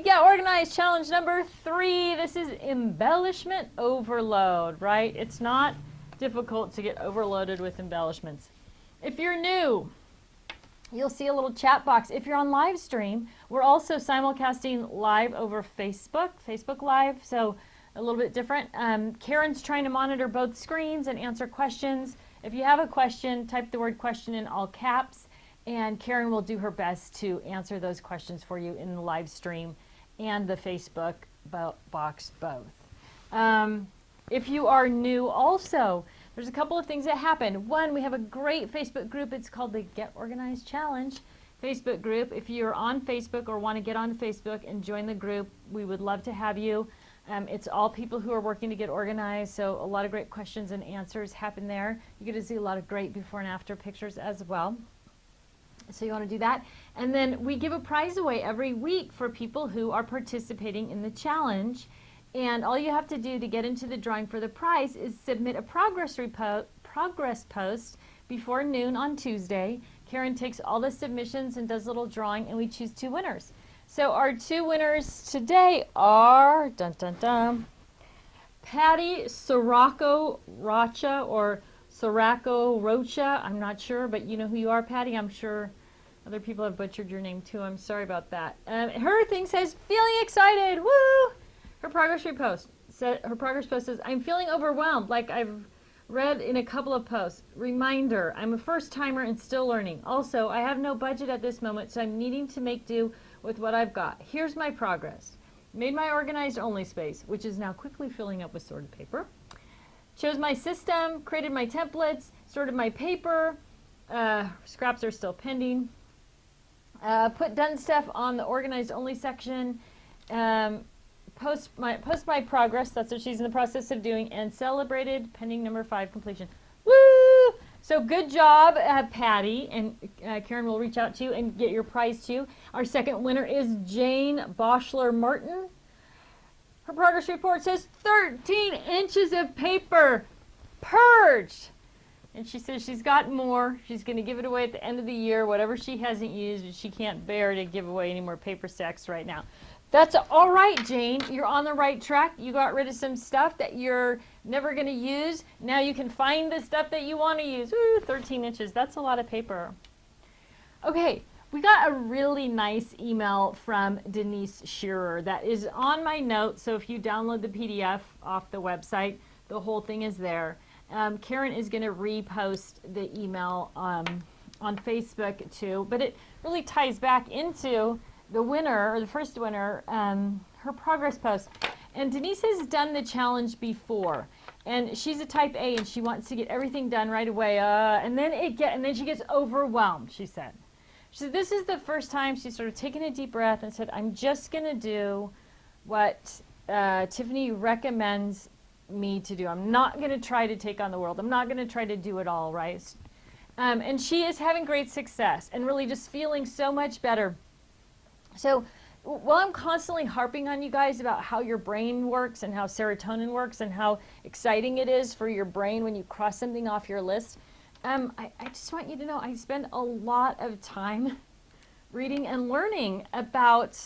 Get Organized challenge number 3. This is embellishment overload, right? It's not difficult to get overloaded with embellishments. If you're new, you'll see a little chat box. If you're on live stream, we're also simulcasting live over Facebook Live, so a little bit different. Karen's trying to monitor both screens and answer questions. If you have a question, type the word question in all caps, and Karen will do her best to answer those questions for you in the live stream and the Facebook box both. If you are new also, there's a couple of things that happen. One, we have a great Facebook group. It's called the Get Organized Challenge Facebook group. If you're on Facebook or want to get on Facebook and join the group, we would love to have you. It's all people who are working to get organized, so a lot of great questions and answers happen there. You get to see a lot of great before and after pictures as well. So you want to do that. And then we give a prize away every week for people who are participating in the challenge. And all you have to do to get into the drawing for the prize is submit a progress post before noon on Tuesday. Karen takes all the submissions and does a little drawing, and we choose 2 winners. So our 2 winners today are, dun dun dun, Patty Sirocco Rocha, or Sirocco Rocha. I'm not sure, but you know who you are, Patty. I'm sure other people have butchered your name too. I'm sorry about that. Her thing says, feeling excited, woo! Her progress post says, I'm feeling overwhelmed, like I've read in a couple of posts. Reminder, I'm a first timer and still learning. Also, I have no budget at this moment, so I'm needing to make do with what I've got. Here's my progress. Made my organized only space, which is now quickly filling up with sorted paper. Chose my system, created my templates, sorted my paper. Scraps are still pending. Put done stuff on the organized only section. Post my progress, that's what she's in the process of doing, and celebrated pending number 5 completion. Woo! So good job, Patty, and Karen will reach out to you and get your prize too. Our second winner is Jane Boschler Martin. Her progress report says 13 inches of paper purged. And she says she's got more. She's going to give it away at the end of the year, whatever she hasn't used. She can't bear to give away any more paper stacks right now. That's all right, Jane. You're on the right track. You got rid of some stuff that you're never going to use. Now you can find the stuff that you want to use. Ooh, 13 inches. That's a lot of paper. Okay, we got a really nice email from Denise Shearer that is on my notes. So if you download the PDF off the website, the whole thing is there. Karen is going to repost the email on Facebook too, but it really ties back into the winner, or the first winner, her progress post. And Denise has done the challenge before, and she's a type A, and she wants to get everything done right away. And then she gets overwhelmed. She said this is the first time she's sort of taken a deep breath and said, "I'm just going to do what Tiffany recommends me to do. I'm not going to try to take on the world. I'm not going to try to do it all, right?" And she is having great success and really just feeling so much better. So while I'm constantly harping on you guys about how your brain works and how serotonin works and how exciting it is for your brain when you cross something off your list, I just want you to know I spend a lot of time reading and learning about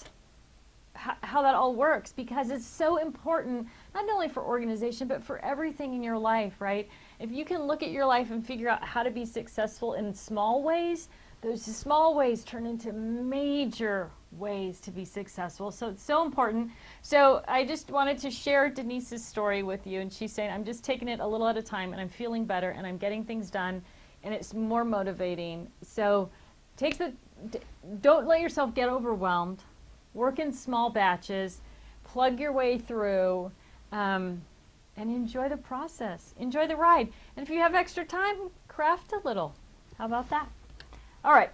how that all works, because it's so important, not only for organization, but for everything in your life, right? If you can look at your life and figure out how to be successful in small ways, those small ways turn into major ways to be successful. So it's so important. So I just wanted to share Denise's story with you, and she's saying, I'm just taking it a little at a time, and I'm feeling better, and I'm getting things done, and it's more motivating. So don't let yourself get overwhelmed. Work in small batches, plug your way through, and enjoy the process. Enjoy the ride. And if you have extra time, craft a little. How about that? All right.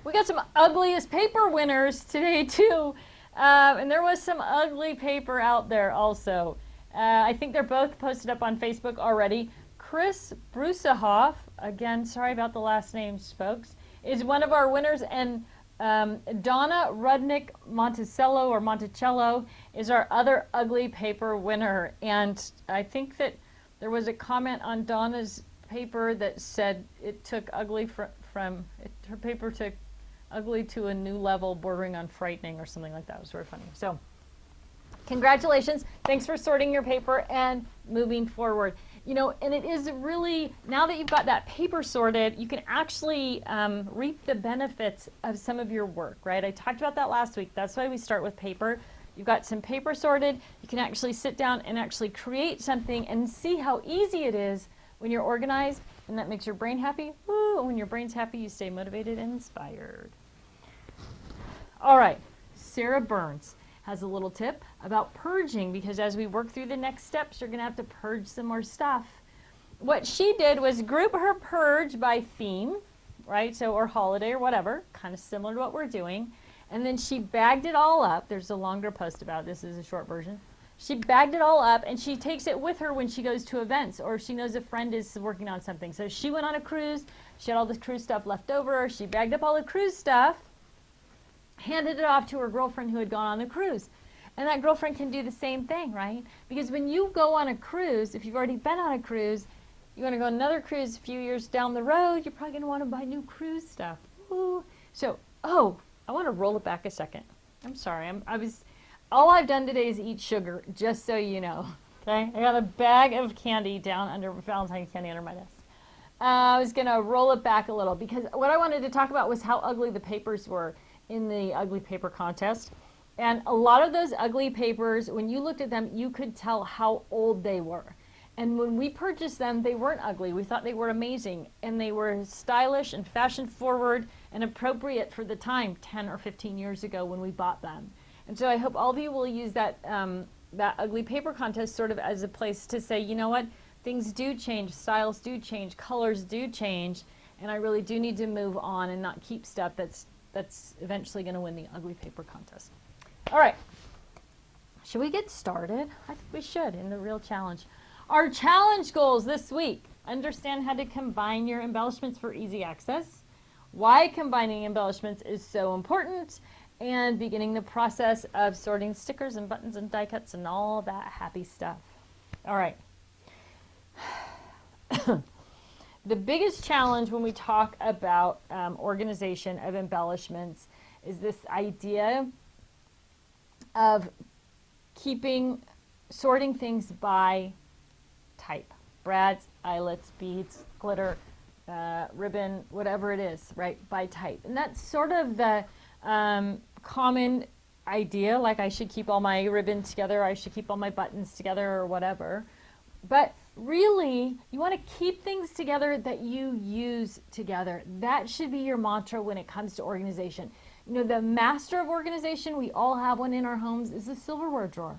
We got some ugliest paper winners today, too. And there was some ugly paper out there also. I think they're both posted up on Facebook already. Chris Brusahoff, again, sorry about the last names, folks, is one of our winners, and Donna Rudnick Monticello is our other ugly paper winner. And I think that there was a comment on Donna's paper that said it took ugly her paper took ugly to a new level bordering on frightening or something like that. It was very funny. So congratulations. Thanks for sorting your paper and moving forward. You know, and it is really, now that you've got that paper sorted, you can actually reap the benefits of some of your work, right? I talked about that last week. That's why we start with paper. You've got some paper sorted. You can actually sit down and actually create something and see how easy it is when you're organized, and that makes your brain happy. Woo! And when your brain's happy, you stay motivated and inspired. All right, Sarah Burns has a little tip about purging, because as we work through the next steps, you're going to have to purge some more stuff. What she did was group her purge by theme, right? So, or holiday or whatever, kind of similar to what we're doing. And then she bagged it all up. There's a longer post about this, is a short version. She bagged it all up and she takes it with her when she goes to events, or she knows a friend is working on something. So she went on a cruise, she had all the cruise stuff left over, she bagged up all the cruise stuff, handed it off to her girlfriend who had gone on the cruise. And that girlfriend can do the same thing, right? Because when you go on a cruise, if you've already been on a cruise, you want to go on another cruise a few years down the road, you're probably going to want to buy new cruise stuff. Ooh. So, oh, I want to roll it back a second. I'm sorry. All I've done today is eat sugar, just so you know. Okay? I got a bag of candy down under, Valentine's candy under my desk. I was going to roll it back a little because what I wanted to talk about was how ugly the papers were in the ugly paper contest. And a lot of those ugly papers, when you looked at them, you could tell how old they were. And when we purchased them, they weren't ugly. We thought they were amazing. And they were stylish and fashion forward and appropriate for the time 10 or 15 years ago when we bought them. And so I hope all of you will use that, that ugly paper contest sort of as a place to say, you know what, things do change, styles do change, colors do change, and I really do need to move on and not keep stuff that's eventually going to win the ugly paper contest. All right, should we get started? I think we should in the real challenge. Our challenge goals this week: understand how to combine your embellishments for easy access, why combining embellishments is so important, and beginning the process of sorting stickers and buttons and die cuts and all that happy stuff. All right. The biggest challenge when we talk about organization of embellishments is this idea of sorting things by type: brads, eyelets, beads, glitter, ribbon, whatever it is, right, by type. And that's sort of the common idea, like I should keep all my ribbons together, I should keep all my buttons together, or whatever. But really, you want to keep things together that you use together. That should be your mantra when it comes to organization. You know, the master of organization, we all have one in our homes, is the silverware drawer,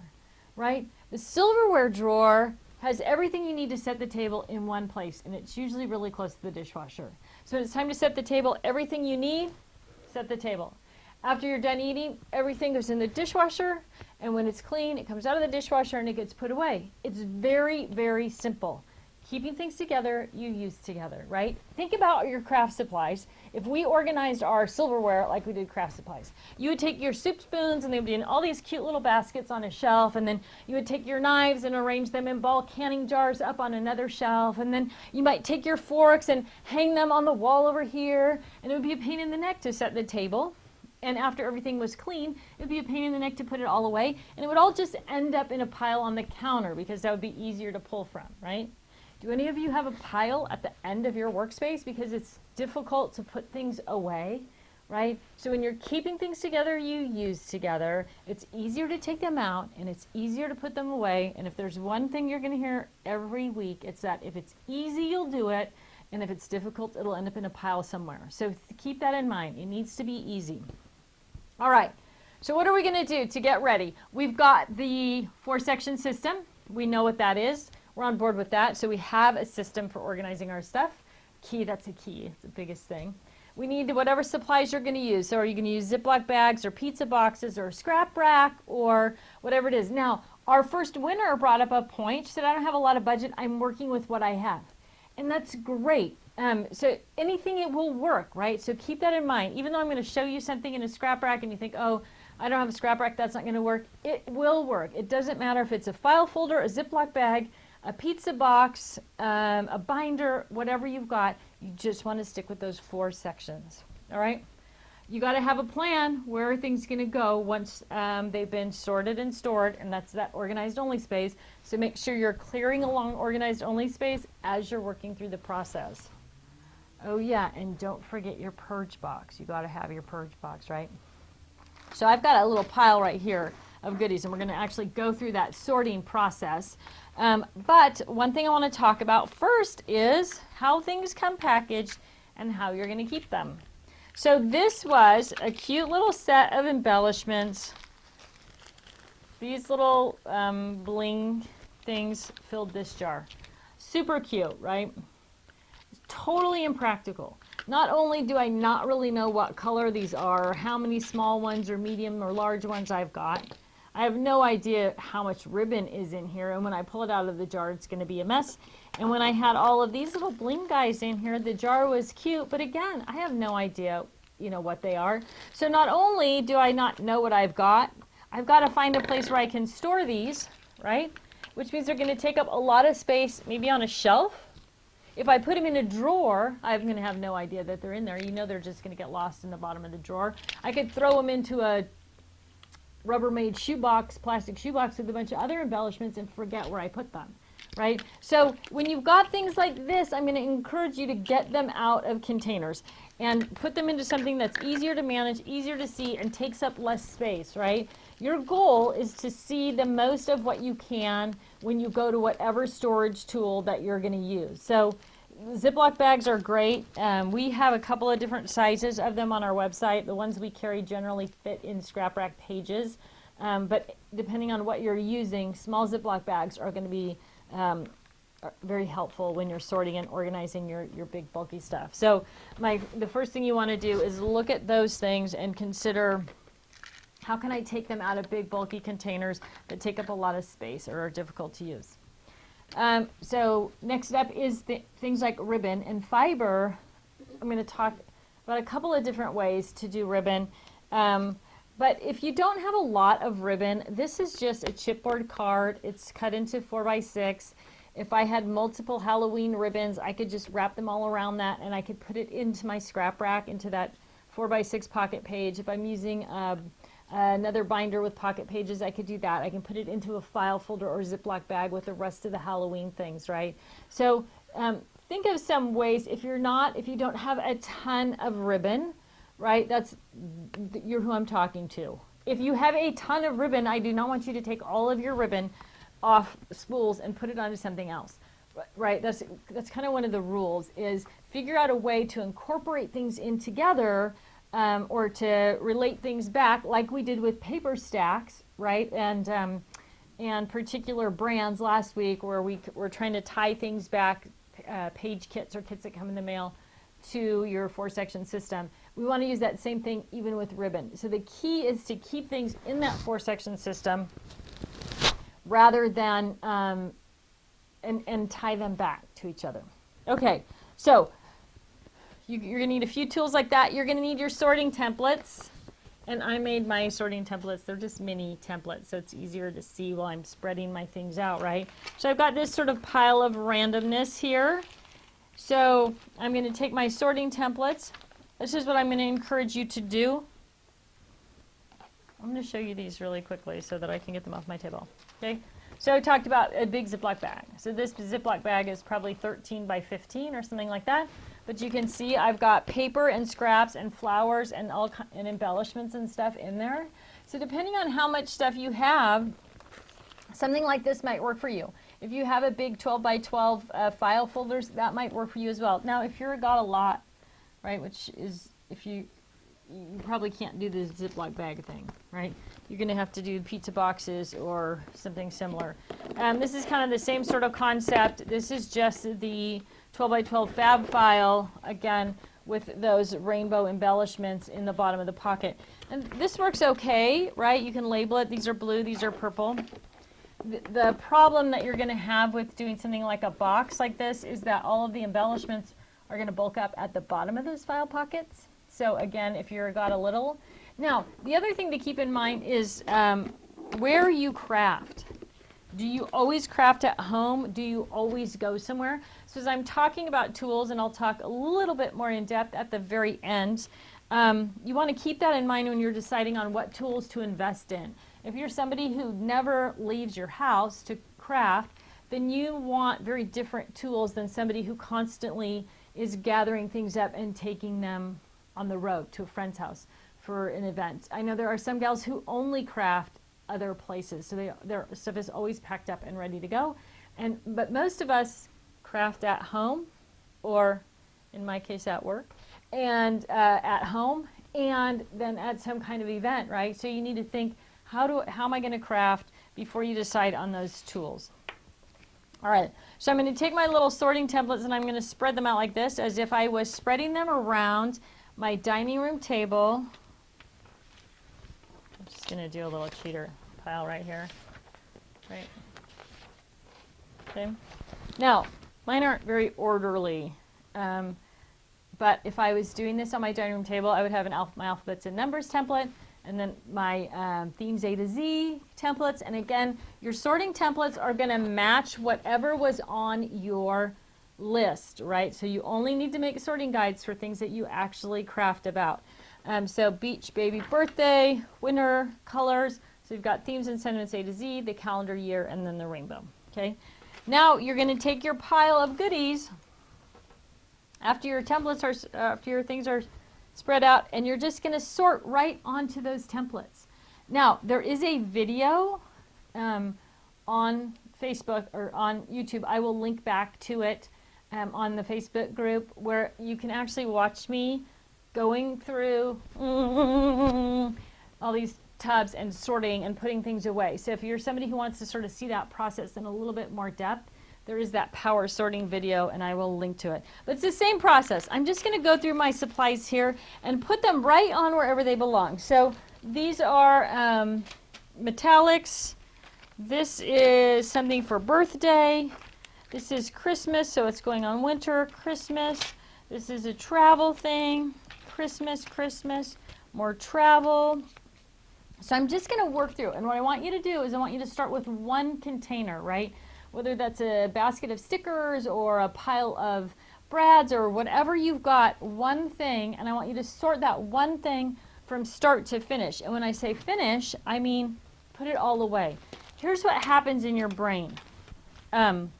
right? The silverware drawer has everything you need to set the table in one place, and it's usually really close to the dishwasher. So when it's time to set the table, everything you need, set the table. After you're done eating, everything goes in the dishwasher, and when it's clean, it comes out of the dishwasher and it gets put away. It's very, very simple. Keeping things together, you use together, right? Think about your craft supplies. If we organized our silverware like we did craft supplies, you would take your soup spoons and they would be in all these cute little baskets on a shelf, and then you would take your knives and arrange them in ball canning jars up on another shelf, and then you might take your forks and hang them on the wall over here, and it would be a pain in the neck to set the table. And after everything was clean, it would be a pain in the neck to put it all away, and it would all just end up in a pile on the counter because that would be easier to pull from, right? Do any of you have a pile at the end of your workspace because it's difficult to put things away, right? So when you're keeping things together, you use together. It's easier to take them out and it's easier to put them away. And if there's one thing you're going to hear every week, it's that if it's easy, you'll do it. And if it's difficult, it'll end up in a pile somewhere. So keep that in mind. It needs to be easy. All right. So what are we going to do to get ready? We've got the 4-section system. We know what that is. We're on board with that. So we have a system for organizing our stuff. That's a key. It's the biggest thing. We need whatever supplies you're going to use. So are you going to use Ziploc bags or pizza boxes or a scrap rack or whatever it is? Now, our first winner brought up a point. She said, I don't have a lot of budget. I'm working with what I have. And that's great. So anything, it will work, right? So keep that in mind. Even though I'm going to show you something in a scrap rack and you think, oh, I don't have a scrap rack, that's not going to work. It will work. It doesn't matter if it's a file folder, a Ziploc bag, a pizza box, a binder, whatever you've got. You just want to stick with those 4 sections. All right? you got to have a plan where are things going to go once they've been sorted and stored, and that's that organized only space. So make sure you're clearing along organized only space as you're working through the process. Oh yeah, and don't forget your purge box. You got to have your purge box, right? So I've got a little pile right here of goodies, and we're going to actually go through that sorting process. But one thing I want to talk about first is how things come packaged and how you're going to keep them. So this was a cute little set of embellishments. These little bling things filled this jar. Super cute, right? Totally impractical. Not only do I not really know what color these are, or how many small ones or medium or large ones I've got, I have no idea how much ribbon is in here, and when I pull it out of the jar, it's going to be a mess. And when I had all of these little bling guys in here, the jar was cute, but again, I have no idea, what they are. So not only do I not know what I've got to find a place where I can store these, right? Which means they're going to take up a lot of space, maybe on a shelf. If I put them in a drawer, I'm going to have no idea that they're in there. They're just going to get lost in the bottom of the drawer. I could throw them into a Rubbermaid shoebox, plastic shoebox with a bunch of other embellishments and forget where I put them, right? So when you've got things like this, I'm going to encourage you to get them out of containers and put them into something that's easier to manage, easier to see, and takes up less space, right? Your goal is to see the most of what you can when you go to whatever storage tool that you're going to use. So Ziploc bags are great. We have a couple of different sizes of them on our website. The ones we carry generally fit in scrap rack pages, but depending on what you're using, small Ziploc bags are going to be very helpful when you're sorting and organizing your big bulky stuff. So the first thing you want to do is look at those things and consider, how can I take them out of big bulky containers that take up a lot of space or are difficult to use? So next up is things like ribbon and fiber. I'm going to talk about a couple of different ways to do ribbon. But if you don't have a lot of ribbon, this is just a chipboard card. It's cut into 4x6. If I had multiple Halloween ribbons, I could just wrap them all around that, and I could put it into my scrap rack, into that 4x6 pocket page. If I'm using another binder with pocket pages, I could do that. I can put it into a file folder or Ziploc bag with the rest of the Halloween things, right? So think of some ways, if you don't have a ton of ribbon, right, you're who I'm talking to. If you have a ton of ribbon, I do not want you to take all of your ribbon off spools and put it onto something else, right? That's kind of one of the rules, is figure out a way to incorporate things in together, or to relate things back, like we did with paper stacks, right? And particular brands last week, where we were trying to tie things back, page kits or kits that come in the mail, to your 4-section system. We want to use that same thing even with ribbon. So the key is to keep things in that 4-section system rather than and tie them back to each other. Okay, so you're going to need a few tools like that. You're going to need your sorting templates. And I made my sorting templates. They're just mini templates, so it's easier to see while I'm spreading my things out, right? So I've got this sort of pile of randomness here. So I'm going to take my sorting templates. This is what I'm going to encourage you to do. I'm going to show you these really quickly so that I can get them off my table. Okay. So I talked about a big Ziploc bag. So this Ziploc bag is probably 13 by 15 or something like that. But you can see I've got paper and scraps and flowers and embellishments and stuff in there. So depending on how much stuff you have, something like this might work for you. If you have a big 12 by 12 file folders, that might work for you as well. Now, if you've got a lot, right, which is, if you probably can't do the Ziploc bag thing, right? You're going to have to do pizza boxes or something similar. This is kind of the same sort of concept. This is just the 12 by 12 fab file, again, with those rainbow embellishments in the bottom of the pocket. And this works okay, right? You can label it. These are blue, these are purple. The problem that you're going to have with doing something like a box like this is that all of the embellishments are going to bulk up at the bottom of those file pockets. So again, if you've got a little. Now, the other thing to keep in mind is where you craft. Do you always craft at home? Do you always go somewhere? So as I'm talking about tools, and I'll talk a little bit more in depth at the very end, You want to keep that in mind when you're deciding on what tools to invest in. If you're somebody who never leaves your house to craft, then you want very different tools than somebody who constantly is gathering things up and taking them on the road to a friend's house for an event. I know there are some gals who only craft other places, so their stuff is always packed up and ready to go. But most of us craft at home, or in my case at work, and at home, and then at some kind of event, right? So you need to think, how am I going to craft before you decide on those tools. All right, so I'm going to take my little sorting templates and I'm going to spread them out like this, as if I was spreading them around my dining room table. I'm just going to do a little cheater pile right here. Right. Okay. Now, mine aren't very orderly, but if I was doing this on my dining room table, I would have my alphabets and numbers template, and then my themes A to Z templates. And again, your sorting templates are going to match whatever was on your list, right? So you only need to make sorting guides for things that you actually craft about. So beach, baby, birthday, winter, colors. So you've got themes and sentiments A to Z, the calendar year, and then the rainbow. Okay. Now you're going to take your pile of goodies after your templates are, after your things are spread out, and you're just going to sort right onto those templates. Now, there is a video on Facebook or on YouTube. I will link back to it on the Facebook group, where you can actually watch me going through all these tubs and sorting and putting things away. So if you're somebody who wants to sort of see that process in a little bit more depth, there is that power sorting video, and I will link to it. But it's the same process. I'm just going to go through my supplies here and put them right on wherever they belong. So these are metallics. This is something for birthday. This is Christmas, so it's going on winter, Christmas. This is a travel thing, Christmas, Christmas, more travel. So I'm just going to work through, and what I want you to do is I want you to start with one container, right? Whether that's a basket of stickers or a pile of brads or whatever you've got, one thing, and I want you to sort that one thing from start to finish. And when I say finish, I mean put it all away. Here's what happens in your brain. When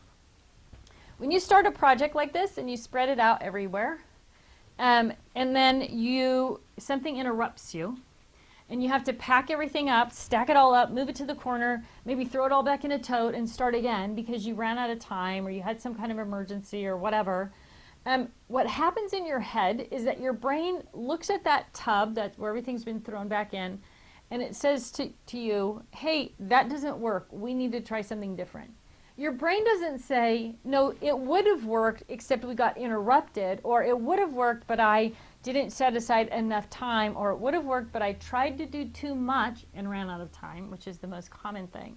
you start a project like this and you spread it out everywhere, and then something interrupts you, and you have to pack everything up, stack it all up, move it to the corner, maybe throw it all back in a tote and start again because you ran out of time or you had some kind of emergency or whatever. What happens in your head is that your brain looks at that tub where everything's been thrown back in, and it says to you, hey, that doesn't work. We need to try something different. Your brain doesn't say, no, it would have worked except we got interrupted, or it would have worked but I didn't set aside enough time, or it would have worked but I tried to do too much and ran out of time, which is the most common thing,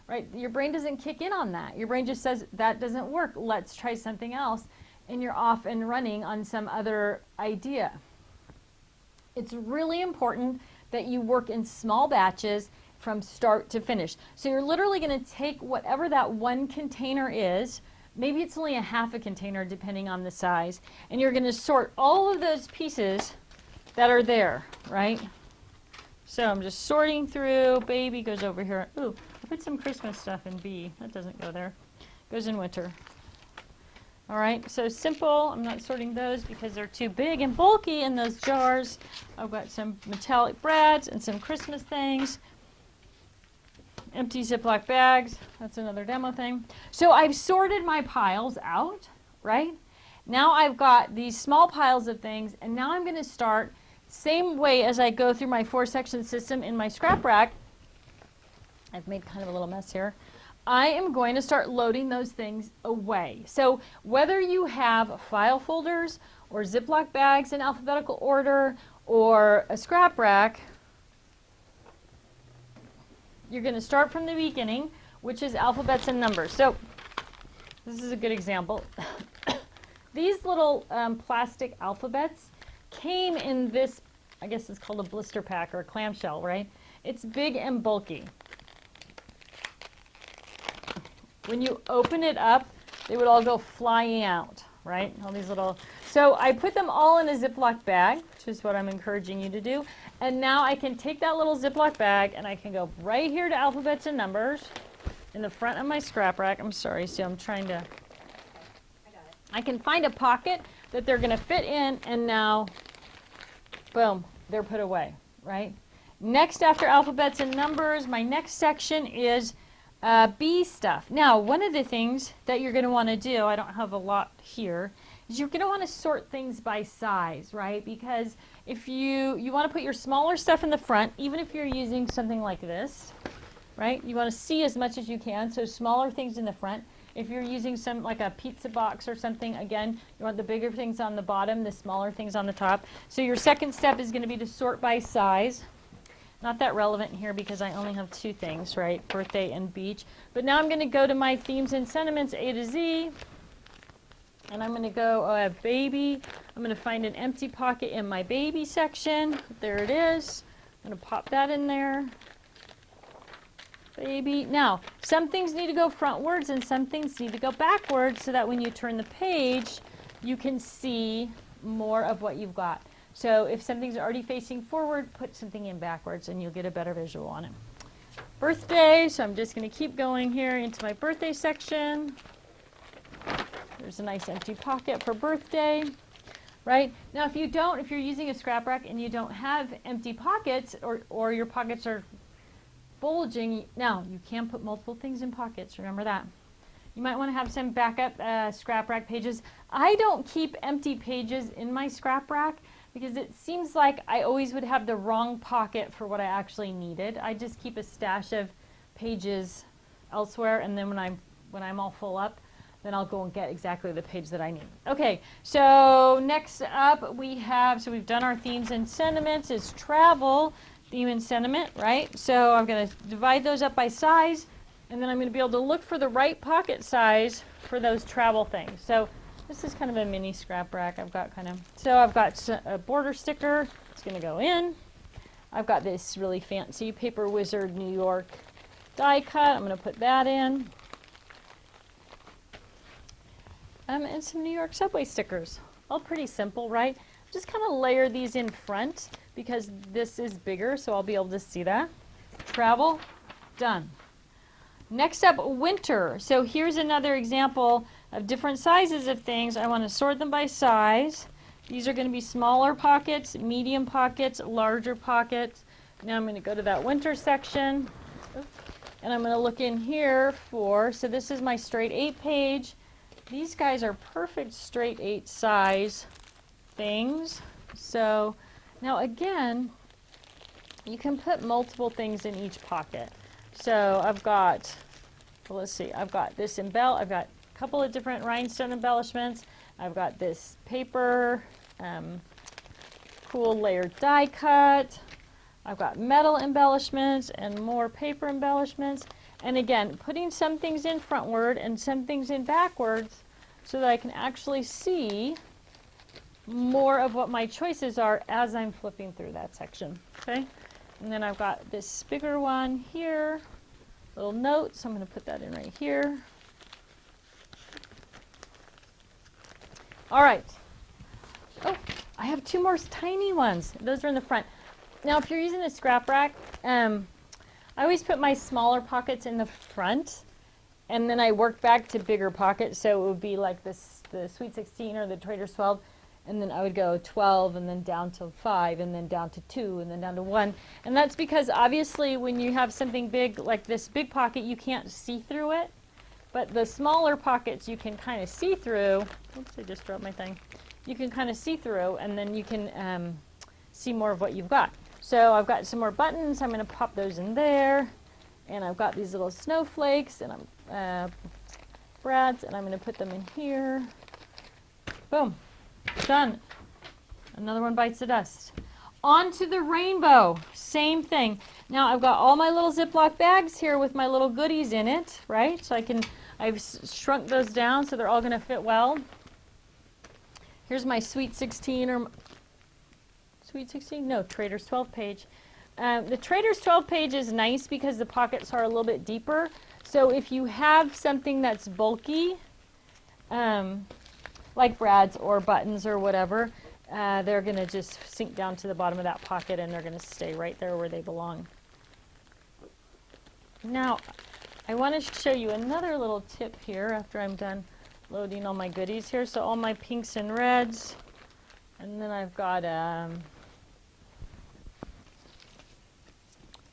right? Your brain doesn't kick in on that. Your brain just says, that doesn't work, let's try something else, and you're off and running on some other idea. It's really important that you work in small batches from start to finish. So you're literally going to take whatever that one container is, maybe it's only a half a container depending on the size, and you're going to sort all of those pieces that are there, right? So I'm just sorting through. Baby goes over here. Ooh, I put some Christmas stuff in B. That doesn't go there. Goes in winter. All right, so simple. I'm not sorting those because they're too big and bulky in those jars. I've got some metallic brads and some Christmas things. Empty Ziploc bags. That's another demo thing. So I've sorted my piles out, right? Now I've got these small piles of things, and now I'm going to start same way as I go through my 4-section system in my scrap rack. I've made kind of a little mess here. I am going to start loading those things away. So whether you have file folders or Ziploc bags in alphabetical order or a scrap rack, you're going to start from the beginning, which is alphabets and numbers. So this is a good example. These little plastic alphabets came in this, I guess it's called a blister pack or a clamshell, right? It's big and bulky. When you open it up, they would all go flying out, right? All these little, so I put them all in a Ziploc bag, which is what I'm encouraging you to do. And now I can take that little Ziploc bag and I can go right here to alphabets and numbers in the front of my scrap rack. I'm sorry, so I'm trying to, I can find a pocket that they're going to fit in, and now, boom, they're put away, right? Next, after alphabets and numbers, my next section is B stuff. Now, one of the things that you're going to want to do, I don't have a lot here, is you're going to want to sort things by size, right? Because if you want to put your smaller stuff in the front, even if you're using something like this, right? You want to see as much as you can, so smaller things in the front. If you're using some, like a pizza box or something, again, you want the bigger things on the bottom, the smaller things on the top. So your second step is going to be to sort by size. Not that relevant here because I only have two things, right? Birthday and beach. But now I'm going to go to my themes and sentiments, A to Z. And I'm going to go, oh, I have baby. I'm going to find an empty pocket in my baby section. There it is. I'm going to pop that in there. Baby. Now, some things need to go frontwards and some things need to go backwards so that when you turn the page, you can see more of what you've got. So if something's already facing forward, put something in backwards and you'll get a better visual on it. Birthday, so I'm just going to keep going here into my birthday section. There's a nice empty pocket for birthday, right? Now if you're using a scrap rack and you don't have empty pockets or your pockets are bulging, now you can put multiple things in pockets, remember that. You might want to have some backup scrap rack pages. I don't keep empty pages in my scrap rack because it seems like I always would have the wrong pocket for what I actually needed. I just keep a stash of pages elsewhere, and then when I'm all full up, then I'll go and get exactly the page that I need. Okay, so next up we've done our themes and sentiments. Is travel, theme and sentiment, right? So I'm going to divide those up by size, and then I'm going to be able to look for the right pocket size for those travel things. So this is kind of a mini scrap rack. I've got a border sticker. It's going to go in. I've got this really fancy Paper Wizard New York die cut. I'm going to put that in. And some New York subway stickers. All pretty simple, right? Just kind of layer these in front because this is bigger, so I'll be able to see that. Travel, done. Next up, winter. So here's another example of different sizes of things. I want to sort them by size. These are going to be smaller pockets, medium pockets, larger pockets. Now I'm going to go to that winter section, and I'm going to look in here so this is my straight 8 page. These guys are perfect straight 8 size things. So now again, you can put multiple things in each pocket. So I've got, I've got this I've got a couple of different rhinestone embellishments. I've got this paper, cool layered die cut. I've got metal embellishments and more paper embellishments. And again, putting some things in frontward and some things in backwards so that I can actually see more of what my choices are as I'm flipping through that section. Okay? And then I've got this bigger one here, little notes. I'm going to put that in right here. All right. Oh, I have 2 more tiny ones. Those are in the front. Now, if you're using a scrap rack, I always put my smaller pockets in the front, and then I work back to bigger pockets. So it would be like the Sweet 16 or the Trader's 12, and then I would go 12, and then down to 5, and then down to 2, and then down to 1. And that's because obviously when you have something big like this big pocket, you can't see through it. But the smaller pockets you can kind of see through. Oops, I just dropped my thing. You can kind of see through, and then you can see more of what you've got. So I've got some more buttons. I'm going to pop those in there. And I've got these little snowflakes and brads, and I'm going to put them in here. Boom. Done. Another one bites the dust. On to the rainbow. Same thing. Now I've got all my little Ziploc bags here with my little goodies in it, right? So I've shrunk those down so they're all going to fit well. Here's my Sweet 16 or Sweet 16? No, Trader's 12 page. The Trader's 12 page is nice because the pockets are a little bit deeper. So if you have something that's bulky, like brads or buttons or whatever, they're going to just sink down to the bottom of that pocket and they're going to stay right there where they belong. Now, I want to show you another little tip here after I'm done loading all my goodies here. So all my pinks and reds, and then I've got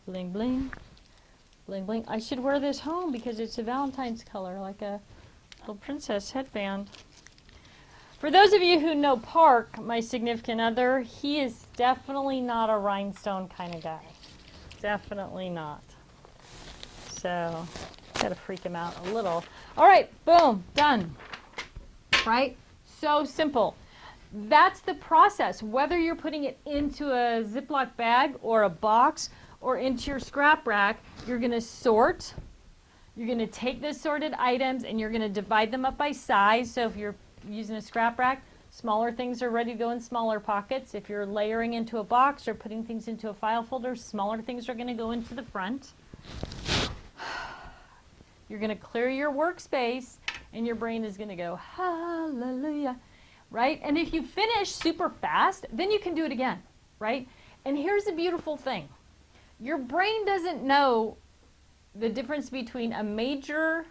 bling bling, bling bling. I should wear this home because it's a Valentine's color, like a little princess headband. For those of you who know Park, my significant other, he is definitely not a rhinestone kind of guy. Definitely not. So, gotta freak him out a little. All right, boom, done. Right? So simple. That's the process. Whether you're putting it into a Ziploc bag or a box or into your scrap rack, you're gonna sort. You're gonna take the sorted items and you're gonna divide them up by size. So if you're using a scrap rack, smaller things are ready to go in smaller pockets. If you're layering into a box or putting things into a file folder, smaller things are gonna go into the front. You're going to clear your workspace and your brain is going to go, hallelujah, right? And if you finish super fast, then you can do it again, right? And here's the beautiful thing. Your brain doesn't know the difference between a major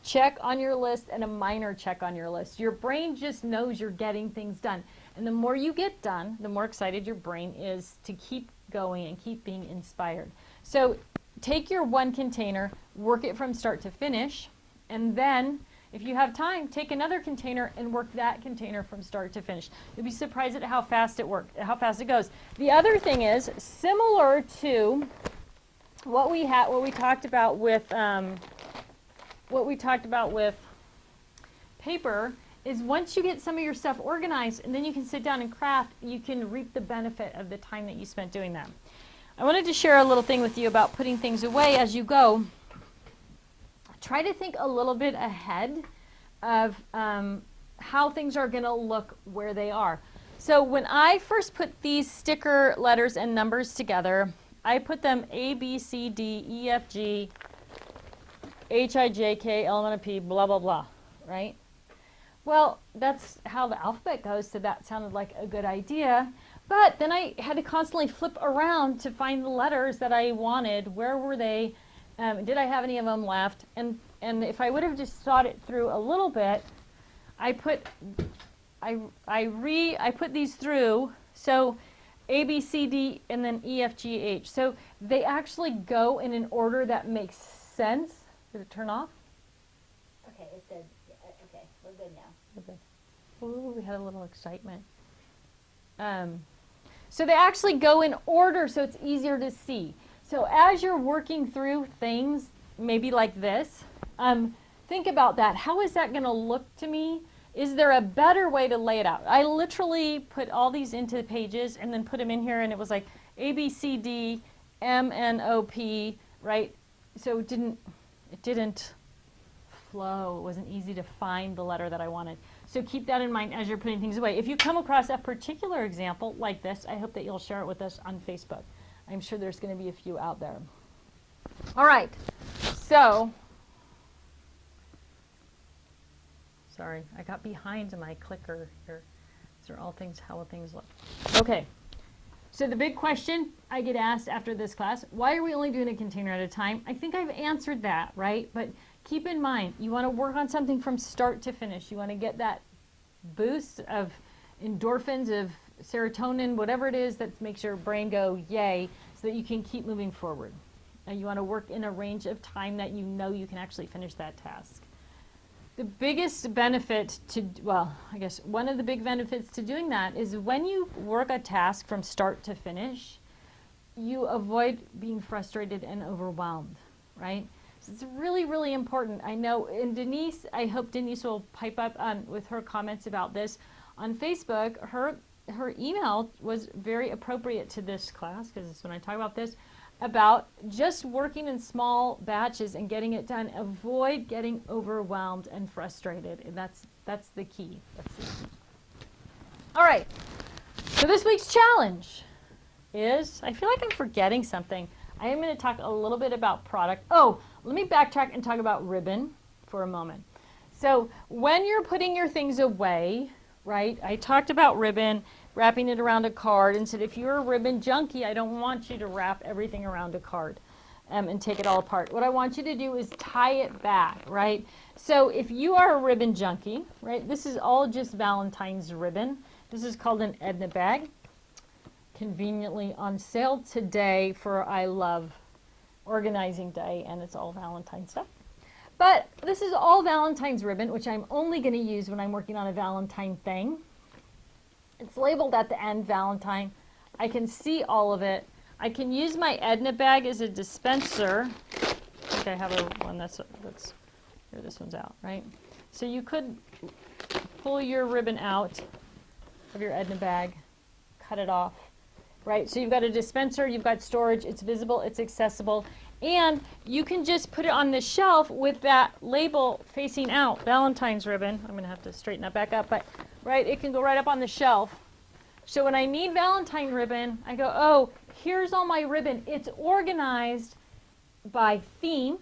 check on your list and a minor check on your list. Your brain just knows you're getting things done. And the more you get done, the more excited your brain is to keep going and keep being inspired. So take your one container, work it from start to finish, and then if you have time, take another container and work that container from start to finish. You'll be surprised at how fast it goes. The other thing is similar to what we talked about with paper is once you get some of your stuff organized and then you can sit down and craft, you can reap the benefit of the time that you spent doing that. I wanted to share a little thing with you about putting things away as you go. Try to think a little bit ahead of how things are going to look where they are. So when I first put these sticker letters and numbers together, I put them A, B, C, D, E, F, G, H, I, J, K, L, M, N, P, blah, blah, blah, right? Well, that's how the alphabet goes, so that sounded like a good idea. But then I had to constantly flip around to find the letters that I wanted. Where were they? Did I have any of them left? And if I would have just thought it through a little bit, I put these through. So A, B, C, D, and then E, F, G, H. So they actually go in an order that makes sense. Did it turn off? Okay, it said, okay, we're good now. We're good. Ooh, we had a little excitement. So they actually go in order so it's easier to see. So as you're working through things, maybe like this, think about that. How is that going to look to me? Is there a better way to lay it out? I literally put all these into the pages and then put them in here and it was like A, B, C, D, M, N, O, P, right? So it didn't flow. It wasn't easy to find the letter that I wanted. So keep that in mind as you're putting things away. If you come across a particular example like this, I hope that you'll share it with us on Facebook. I'm sure there's going to be a few out there. All right. So, sorry, I got behind my clicker here. These are all things, how things look. Okay. So the big question I get asked after this class, why are we only doing a container at a time? I think I've answered that, right? But keep in mind, you want to work on something from start to finish. You want to get that boost of endorphins, of serotonin, whatever it is that makes your brain go yay, so that you can keep moving forward. And you want to work in a range of time that you know you can actually finish that task. The biggest benefit to, well, I guess one of the big benefits to doing that is when you work a task from start to finish, you avoid being frustrated and overwhelmed, right? So it's really, really important. I know, and Denise, I hope Denise will pipe up with her comments about this. On Facebook, her email was very appropriate to this class, because when I talk about this, about just working in small batches and getting it done. Avoid getting overwhelmed and frustrated. And that's the key. That's the key. All right. So this week's challenge is, I feel like I'm forgetting something. I am going to talk a little bit about product. Oh, let me backtrack and talk about ribbon for a moment. So when you're putting your things away, right, I talked about ribbon, wrapping it around a card, and said if you're a ribbon junkie, I don't want you to wrap everything around a card and take it all apart. What I want you to do is tie it back, right? So if you are a ribbon junkie, right, this is all just Valentine's ribbon. This is called an Edna bag. Conveniently on sale today for I Love Organizing Day, and it's all Valentine stuff. But this is all Valentine's ribbon, which I'm only going to use when I'm working on a Valentine thing. It's labeled at the end Valentine. I can see all of it. I can use my Edna bag as a dispenser. I think I have one that's here, this one's out, right? So you could pull your ribbon out of your Edna bag, cut it off. Right, so you've got a dispenser, you've got storage, it's visible, it's accessible, and you can just put it on the shelf with that label facing out, Valentine's ribbon. I'm going to have to straighten that back up, but right, it can go right up on the shelf. So when I need Valentine ribbon, I go, oh, here's all my ribbon. It's organized by theme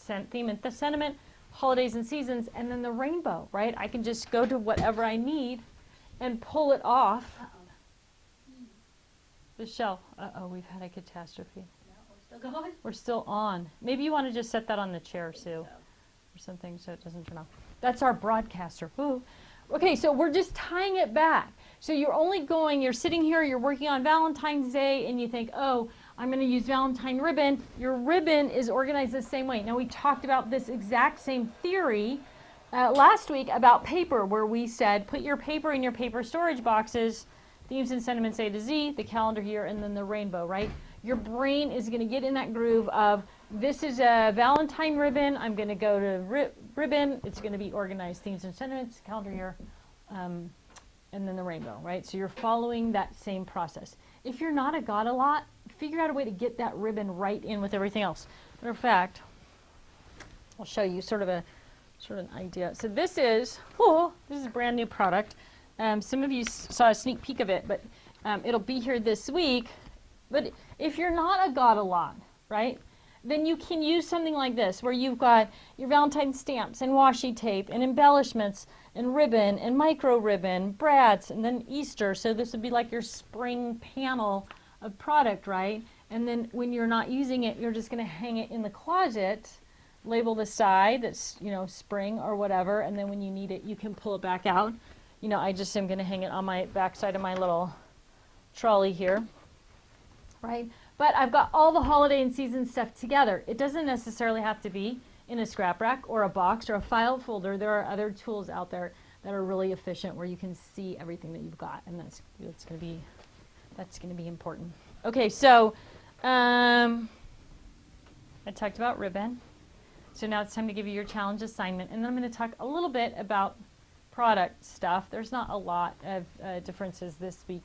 and the sentiment, holidays and seasons, and then the rainbow, right? I can just go to whatever I need and pull it off the shelf. Uh-oh, we've had a catastrophe. No, we're still going. We're still on. Maybe you want to just set that on the chair, Sue, or something so it doesn't turn off. That's our broadcaster. Ooh. Okay, so we're just tying it back. So you're sitting here, you're working on Valentine's Day, and you think, oh, I'm going to use Valentine ribbon. Your ribbon is organized the same way. Now, we talked about this exact same theory last week about paper, where we said put your paper in your paper storage boxes, themes and sentiments A to Z, the calendar here, and then the rainbow, right? Your brain is going to get in that groove of, this is a Valentine ribbon, I'm going to go to ribbon, it's going to be organized, themes and sentiments, calendar here, and then the rainbow, right? So you're following that same process. If you're not a got-a-lot, figure out a way to get that ribbon right in with everything else. Matter of fact, I'll show you sort of an idea. So this is a brand new product. Some of you saw a sneak peek of it, but it'll be here this week. But if you're not a got-a-lot, right, then you can use something like this, where you've got your Valentine stamps and washi tape and embellishments and ribbon and micro ribbon, brads, and then Easter. So this would be like your spring panel of product, right? And then when you're not using it, you're just going to hang it in the closet, label the side that's, spring or whatever, and then when you need it, you can pull it back out. I just am going to hang it on my backside of my little trolley here, right? But I've got all the holiday and season stuff together. It doesn't necessarily have to be in a scrap rack or a box or a file folder. There are other tools out there that are really efficient where you can see everything that you've got, and that's going to be important. Okay, so I talked about ribbon. So now it's time to give you your challenge assignment, and then I'm going to talk a little bit about product stuff. There's not a lot of differences this week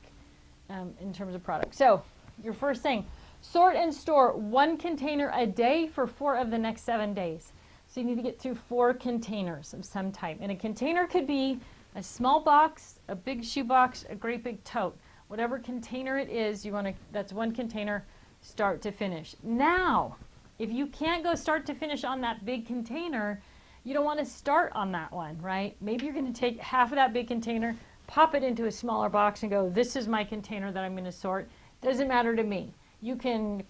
in terms of product. So your first thing, sort and store 1 container a day for 4 of the next 7 days. So you need to get through 4 containers of some type. And a container could be a small box, a big shoe box, a great big tote. Whatever container it is, that's 1 container, start to finish. Now, if you can't go start to finish on that big container, you don't want to start on that one, right? Maybe you're going to take half of that big container, pop it into a smaller box and go, this is my container that I'm going to sort. Doesn't matter to me. You can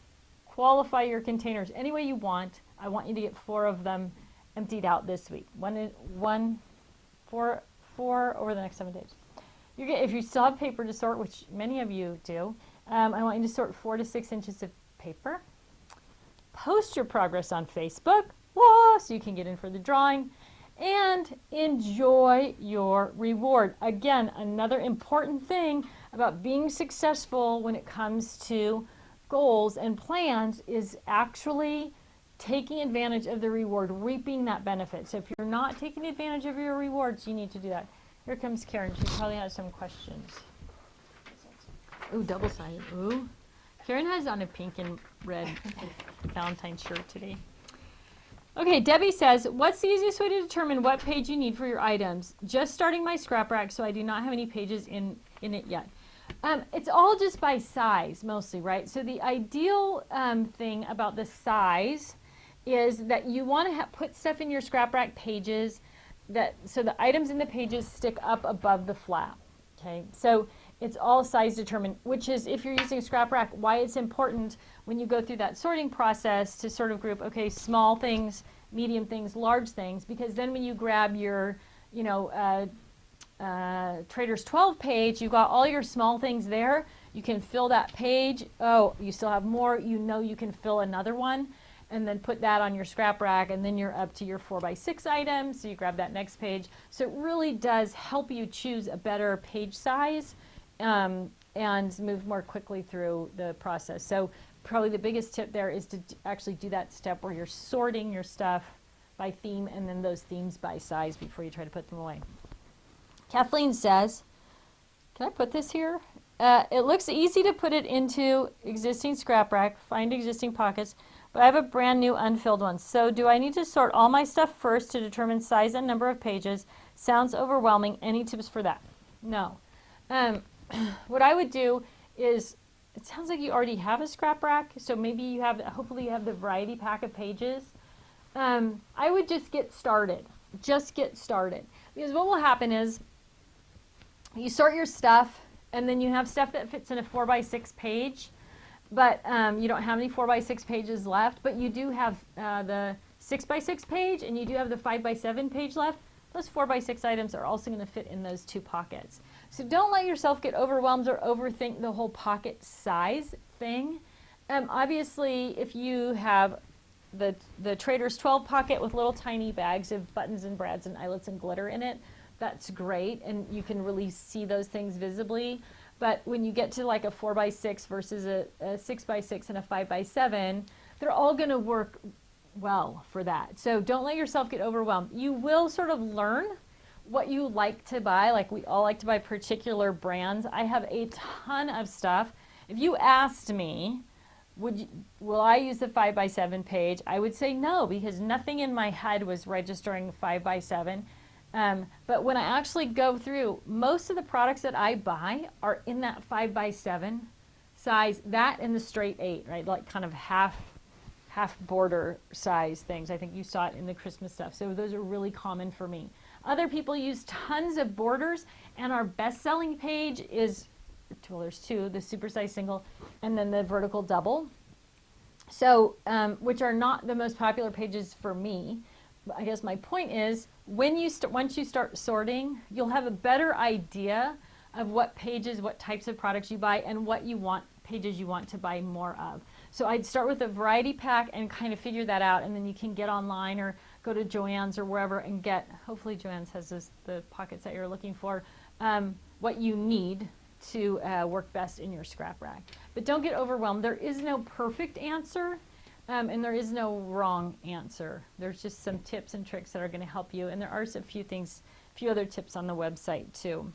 qualify your containers any way you want. I want you to get 4 of them emptied out this week. 4 over the next 7 days. If you still have paper to sort, which many of you do, I want you to sort 4 to 6 inches of paper. Post your progress on Facebook, so you can get in for the drawing, and enjoy your reward. Again, another important thing about being successful when it comes to goals and plans is actually taking advantage of the reward, reaping that benefit. So if you're not taking advantage of your rewards, you need to do that. Here comes Karen. She probably has some questions. Ooh, double-sided. Ooh. Karen has on a pink and red Valentine shirt today. Okay, Debbie says, what's the easiest way to determine what page you need for your items? Just starting my scrap rack, so I do not have any pages in it yet. It's all just by size, mostly, right? So the ideal thing about the size is that you want to put stuff in your scrap rack pages so the items in the pages stick up above the flap. Okay, so it's all size determined, which is, if you're using scrap rack, why it's important when you go through that sorting process to sort of group, okay, small things, medium things, large things, because then when you grab your, you know, Trader's 12 page, you got all your small things there. You can fill that page. Oh, you still have more. You know you can fill another one, and then put that on your scrap rack, and then you're up to your 4x6 items. So you grab that next page. So it really does help you choose a better page size and move more quickly through the process. So probably the biggest tip there is to actually do that step where you're sorting your stuff by theme and then those themes by size before you try to put them away. Kathleen says, can I put this here? It looks easy to put it into existing scrap rack, find existing pockets, but I have a brand new unfilled one. So do I need to sort all my stuff first to determine size and number of pages? Sounds overwhelming. Any tips for that? No. What I would do is, it sounds like you already have a scrap rack, so maybe you have, hopefully you have the variety pack of pages. I would just get started. Just get started. Because what will happen is, you sort your stuff, and then you have stuff that fits in a 4x6 page, but you don't have any 4x6 pages left, but you do have the 6x6 page, and you do have the 5x7 page left. Those 4x6 items are also going to fit in those two pockets. So don't let yourself get overwhelmed or overthink the whole pocket size thing. Obviously, if you have the Trader's 12 pocket with little tiny bags of buttons and brads and eyelets and glitter in it, that's great, and you can really see those things visibly. But when you get to like a 4x6 versus a 6x6 and a 5x7, they're all going to work well for that. So don't let yourself get overwhelmed. You will sort of learn what you like to buy. Like, we all like to buy particular brands. I have a ton of stuff. If you asked me, will I use the 5x7 page? I would say no, because nothing in my head was registering 5x7. But when I actually go through, most of the products that I buy are in that 5x7 size, that and the straight 8, right? Like kind of half border size things. I think you saw it in the Christmas stuff. So those are really common for me. Other people use tons of borders, and our best-selling page is, well, there's two, the supersize single and then the vertical double. So, which are not the most popular pages for me. I guess my point is, once you start sorting, you'll have a better idea of what pages, what types of products you buy, and what pages you want to buy more of. So I'd start with a variety pack and kind of figure that out, and then you can get online or go to Joann's or wherever and get, hopefully Joann's has the pockets that you're looking for, what you need to work best in your scrap rack. But don't get overwhelmed. There is no perfect answer. And there is no wrong answer. There's just some tips and tricks that are going to help you. And there are a few other tips on the website too.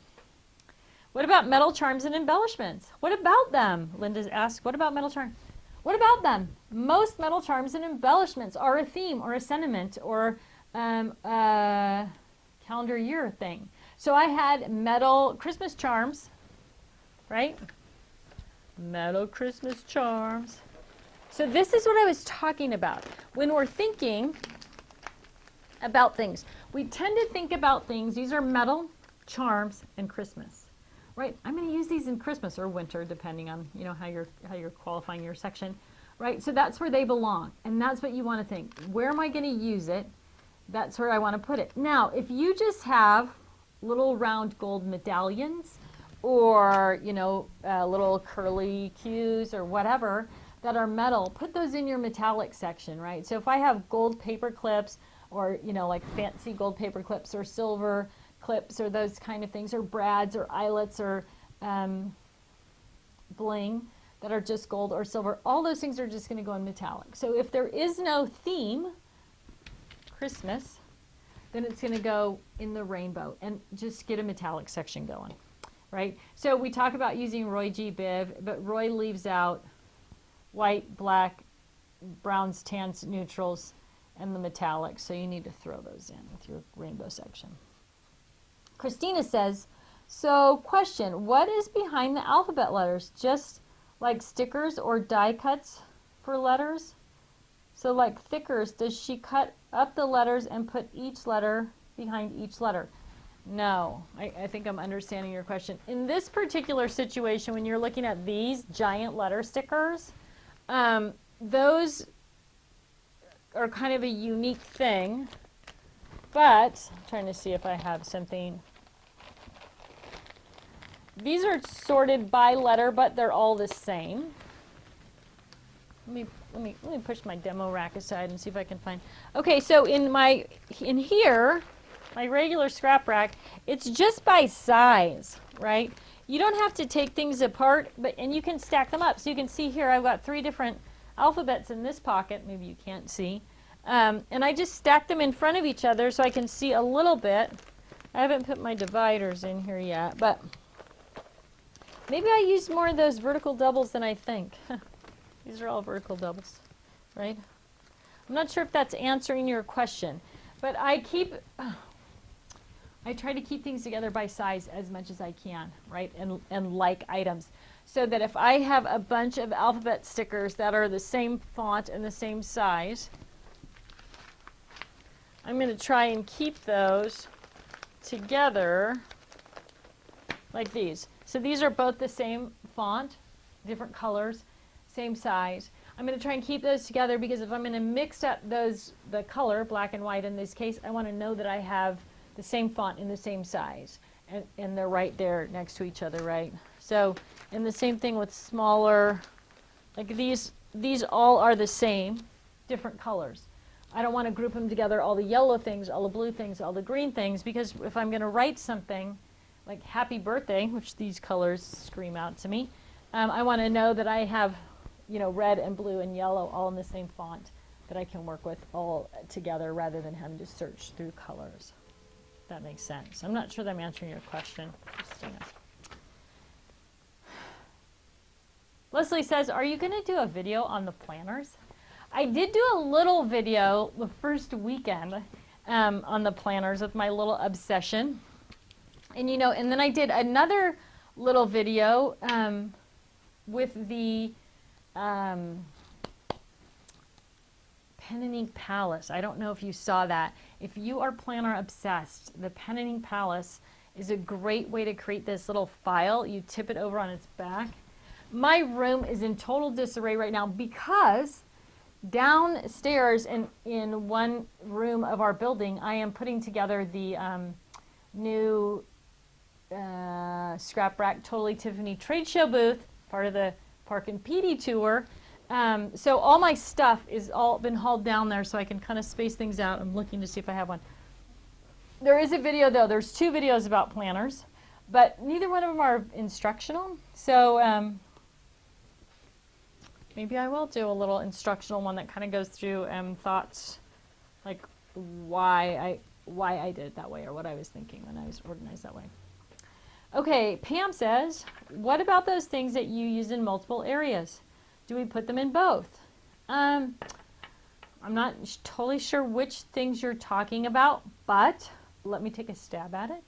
What about metal charms and embellishments? What about them? Linda asked, what about metal charms? What about them? Most metal charms and embellishments are a theme or a sentiment or a calendar year thing. So I had metal Christmas charms, right? Metal Christmas charms. So this is what I was talking about. When we're thinking about things, we tend to think about things, these are metal, charms, and Christmas, right? I'm going to use these in Christmas or winter, depending on, you know, how you're qualifying your section, right? So that's where they belong, and that's what you want to think. Where am I going to use it? That's where I want to put it. Now, if you just have little round gold medallions or, you know, little curly cues or whatever, that are metal, put those in your metallic section, right? So if I have gold paper clips or, you know, like fancy gold paper clips or silver clips or those kind of things, or brads or eyelets or bling that are just gold or silver, all those things are just going to go in metallic. So if there is no theme, Christmas, then it's going to go in the rainbow, and just get a metallic section going, right? So we talk about using Roy G. Biv, but Roy leaves out white, black, browns, tans, neutrals, and the metallics. So you need to throw those in with your rainbow section. Christina says, so question, what is behind the alphabet letters? Just like stickers or die cuts for letters? So like thickers, does she cut up the letters and put each letter behind each letter. No, I think I'm understanding your question. In this particular situation, when you're looking at these giant letter stickers, those are kind of a unique thing, but I'm trying to see if I have something. These are sorted by letter, but they're all the same. Let me push my demo rack aside and see if I can find. Okay, so in here, my regular scrap rack, it's just by size, right? You don't have to take things apart, and you can stack them up. So you can see here I've got 3 different alphabets in this pocket. Maybe you can't see. And I just stack them in front of each other so I can see a little bit. I haven't put my dividers in here yet, but maybe I used more of those vertical doubles than I think. These are all vertical doubles, right? I'm not sure if that's answering your question, but I try to keep things together by size as much as I can, right? And like items. So that if I have a bunch of alphabet stickers that are the same font and the same size, I'm going to try and keep those together like these. So these are both the same font, different colors, same size. I'm going to try and keep those together because if I'm going to mix up the color, black and white in this case, I want to know that I have the same font in the same size. And they're right there next to each other, right? So, and the same thing with smaller, like these all are the same, different colors. I don't want to group them together, all the yellow things, all the blue things, all the green things, because if I'm going to write something like happy birthday, which these colors scream out to me, I want to know that I have, red and blue and yellow all in the same font that I can work with all together rather than having to search through colors. That makes sense. I'm not sure that I'm answering your question, Christina. Leslie says, are you going to do a video on the planners? I did do a little video the first weekend on the planners with my little obsession. And and then I did another little video with the pen and ink palace. I don't know if you saw that. If you are planner obsessed, the pen and ink palace is a great way to create this little file. You tip it over on its back. My room is in total disarray right now because downstairs in one room of our building, I am putting together the new Scrap Rack Totally-Tiffany trade show booth, part of the Park and PD tour. So all my stuff is all been hauled down there so I can kind of space things out. I'm looking to see if I have one. There is a video though. There's 2 videos about planners, but neither one of them are instructional. So maybe I will do a little instructional one that kind of goes through thoughts, like why I did it that way or what I was thinking when I was organized that way. Okay, Pam says, what about those things that you use in multiple areas? Do we put them in both? I'm not totally sure which things you're talking about, but let me take a stab at it.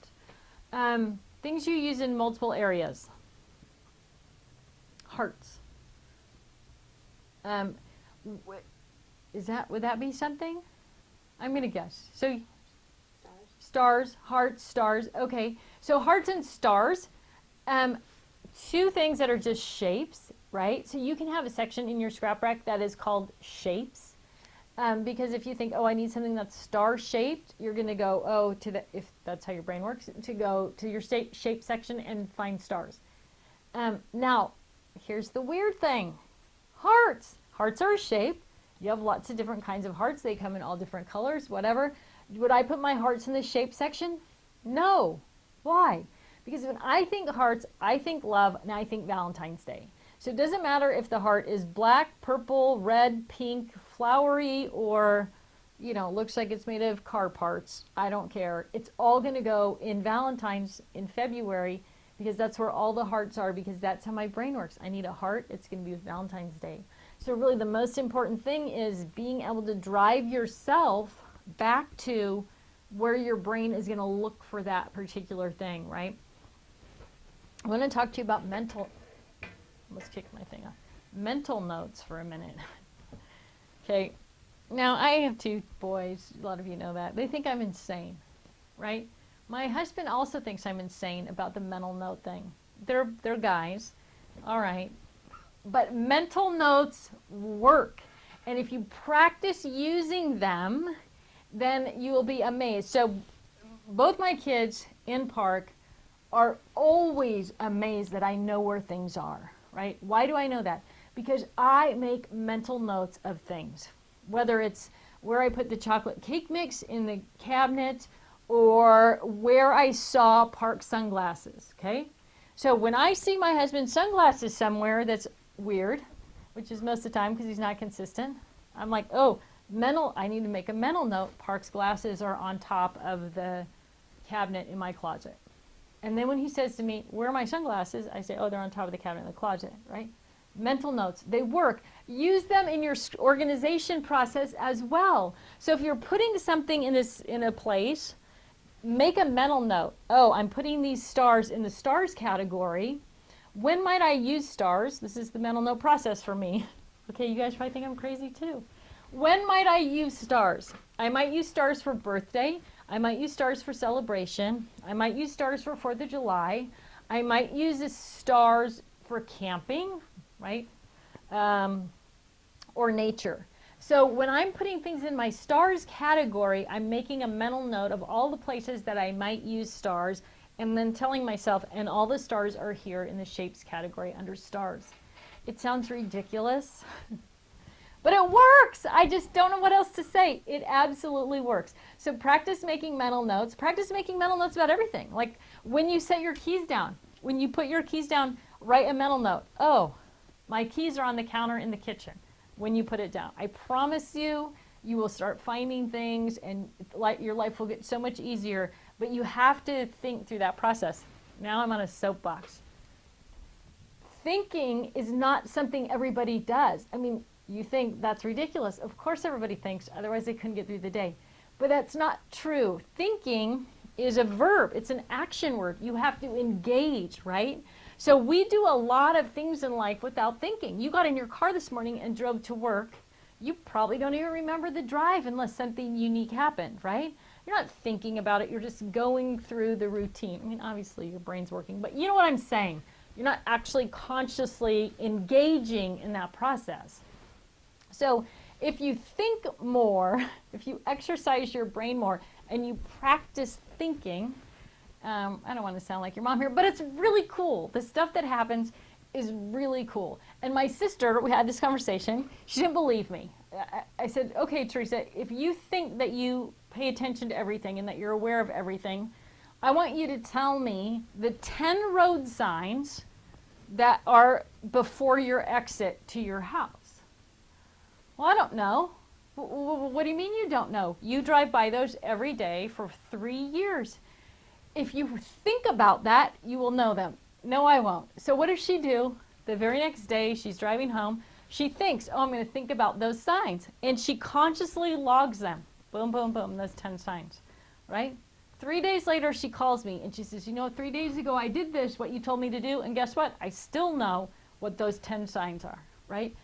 Things you use in multiple areas. Hearts. Would that be something? I'm going to guess. So stars, hearts, stars. Okay. So hearts and stars, 2 things that are just shapes, right? So you can have a section in your scrap rack that is called shapes. Because if you think, oh, I need something that's star shaped, you're going to go, if that's how your brain works, to go to your shape section and find stars. Now, here's the weird thing. Hearts. Hearts are a shape. You have lots of different kinds of hearts. They come in all different colors, whatever. Would I put my hearts in the shape section? No. Why? Because when I think hearts, I think love, and I think Valentine's Day. So it doesn't matter if the heart is black, purple, red, pink, flowery, or, looks like it's made of car parts. I don't care. It's all going to go in Valentine's in February because that's where all the hearts are, because that's how my brain works. I need a heart. It's going to be with Valentine's Day. So really the most important thing is being able to drive yourself back to where your brain is going to look for that particular thing, right? I want to talk to you about let's kick my thing off. Mental notes for a minute. Okay. Now, I have 2 boys. A lot of you know that. They think I'm insane. right? My husband also thinks I'm insane about the mental note thing. They're guys, all right. But mental notes work. And if you practice using them, then you will be amazed. So both my kids in park are always amazed that I know where things are, right? Why do I know that? Because I make mental notes of things, whether it's where I put the chocolate cake mix in the cabinet or where I saw park sunglasses, okay? So when I see my husband's sunglasses somewhere that's weird, which is most of the time because he's not consistent, I'm like, oh, I need to make a mental note. Park's glasses are on top of the cabinet in my closet. And then when he says to me, where are my sunglasses? I say, oh, they're on top of the cabinet in the closet, right? Mental notes, they work. Use them in your organization process as well. So if you're putting something in a place, make a mental note. Oh, I'm putting these stars in the stars category. When might I use stars? This is the mental note process for me. Okay, you guys probably think I'm crazy too. When might I use stars? I might use stars for birthday. I might use stars for celebration. I might use stars for 4th of July. I might use the stars for camping, right? Or nature. So when I'm putting things in my stars category, I'm making a mental note of all the places that I might use stars and then telling myself, and all the stars are here in the shapes category under stars. It sounds ridiculous, but it works. I just don't know what else to say. It absolutely works. So practice making mental notes. Practice making mental notes about everything. Like when you set your keys down, when you put your keys down, write a mental note. Oh, my keys are on the counter in the kitchen. When you put it down, I promise you, you will start finding things and your life will get so much easier, but you have to think through that process. Now I'm on a soapbox. Thinking is not something everybody does. I mean, you think that's ridiculous. Of course everybody thinks, otherwise they couldn't get through the day. But that's not true. Thinking is a verb. It's an action word. You have to engage, right? So we do a lot of things in life without thinking. You got in your car this morning and drove to work. You probably don't even remember the drive unless something unique happened, right? You're not thinking about it. You're just going through the routine. I mean, obviously your brain's working, but you know what I'm saying. You're not actually consciously engaging in that process. So if you think more, if you exercise your brain more and you practice thinking, I don't want to sound like your mom here, but it's really cool. The stuff that happens is really cool. And my sister, we had this conversation. She didn't believe me. I said, okay, Teresa, if you think that you pay attention to everything and that you're aware of everything, I want you to tell me the 10 road signs that are before your exit to your house. Well, I don't know. What do you mean you don't know? You drive by those every day for 3 years. If you think about that, you will know them. No, I won't. So what does she do? The very next day, she's driving home. She thinks, oh, I'm going to think about those signs. And she consciously logs them. Boom, boom, boom, those 10 signs, right? 3 days later, she calls me and she says, you know, 3 days ago I did this, what you told me to do. And guess what? I still know what those 10 signs are, right?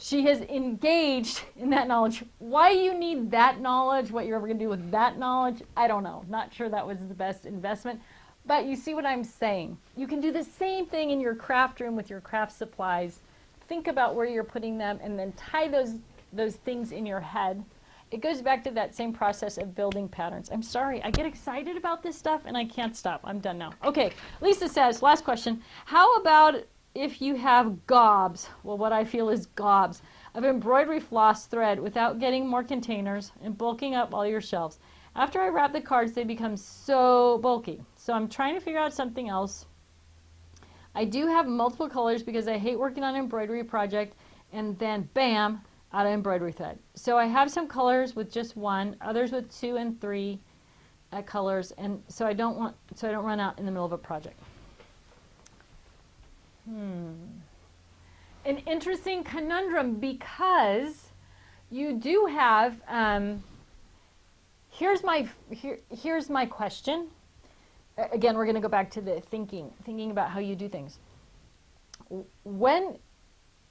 She has engaged in that knowledge. Why you need that knowledge, what you're ever going to do with that knowledge, I don't know. Not sure that was the best investment. But you see what I'm saying. You can do the same thing in your craft room with your craft supplies. Think about where you're putting them and then tie those things in your head. It goes back to that same process of building patterns. I'm sorry, I get excited about this stuff and I can't stop. I'm done now. Okay, Lisa says, last question. How about if you have gobs, well, what I feel is gobs, of embroidery floss thread without getting more containers and bulking up all your shelves? After I wrap the cards, they become so bulky. So I'm trying to figure out something else. I do have multiple colors because I hate working on an embroidery project and then bam, out of embroidery thread. So I have some colors with just one, others with 2 and 3 colors, and so I don't run out in the middle of a project. An interesting conundrum because you do have, here's my question. Again, we're going to go back to the thinking about how you do things. When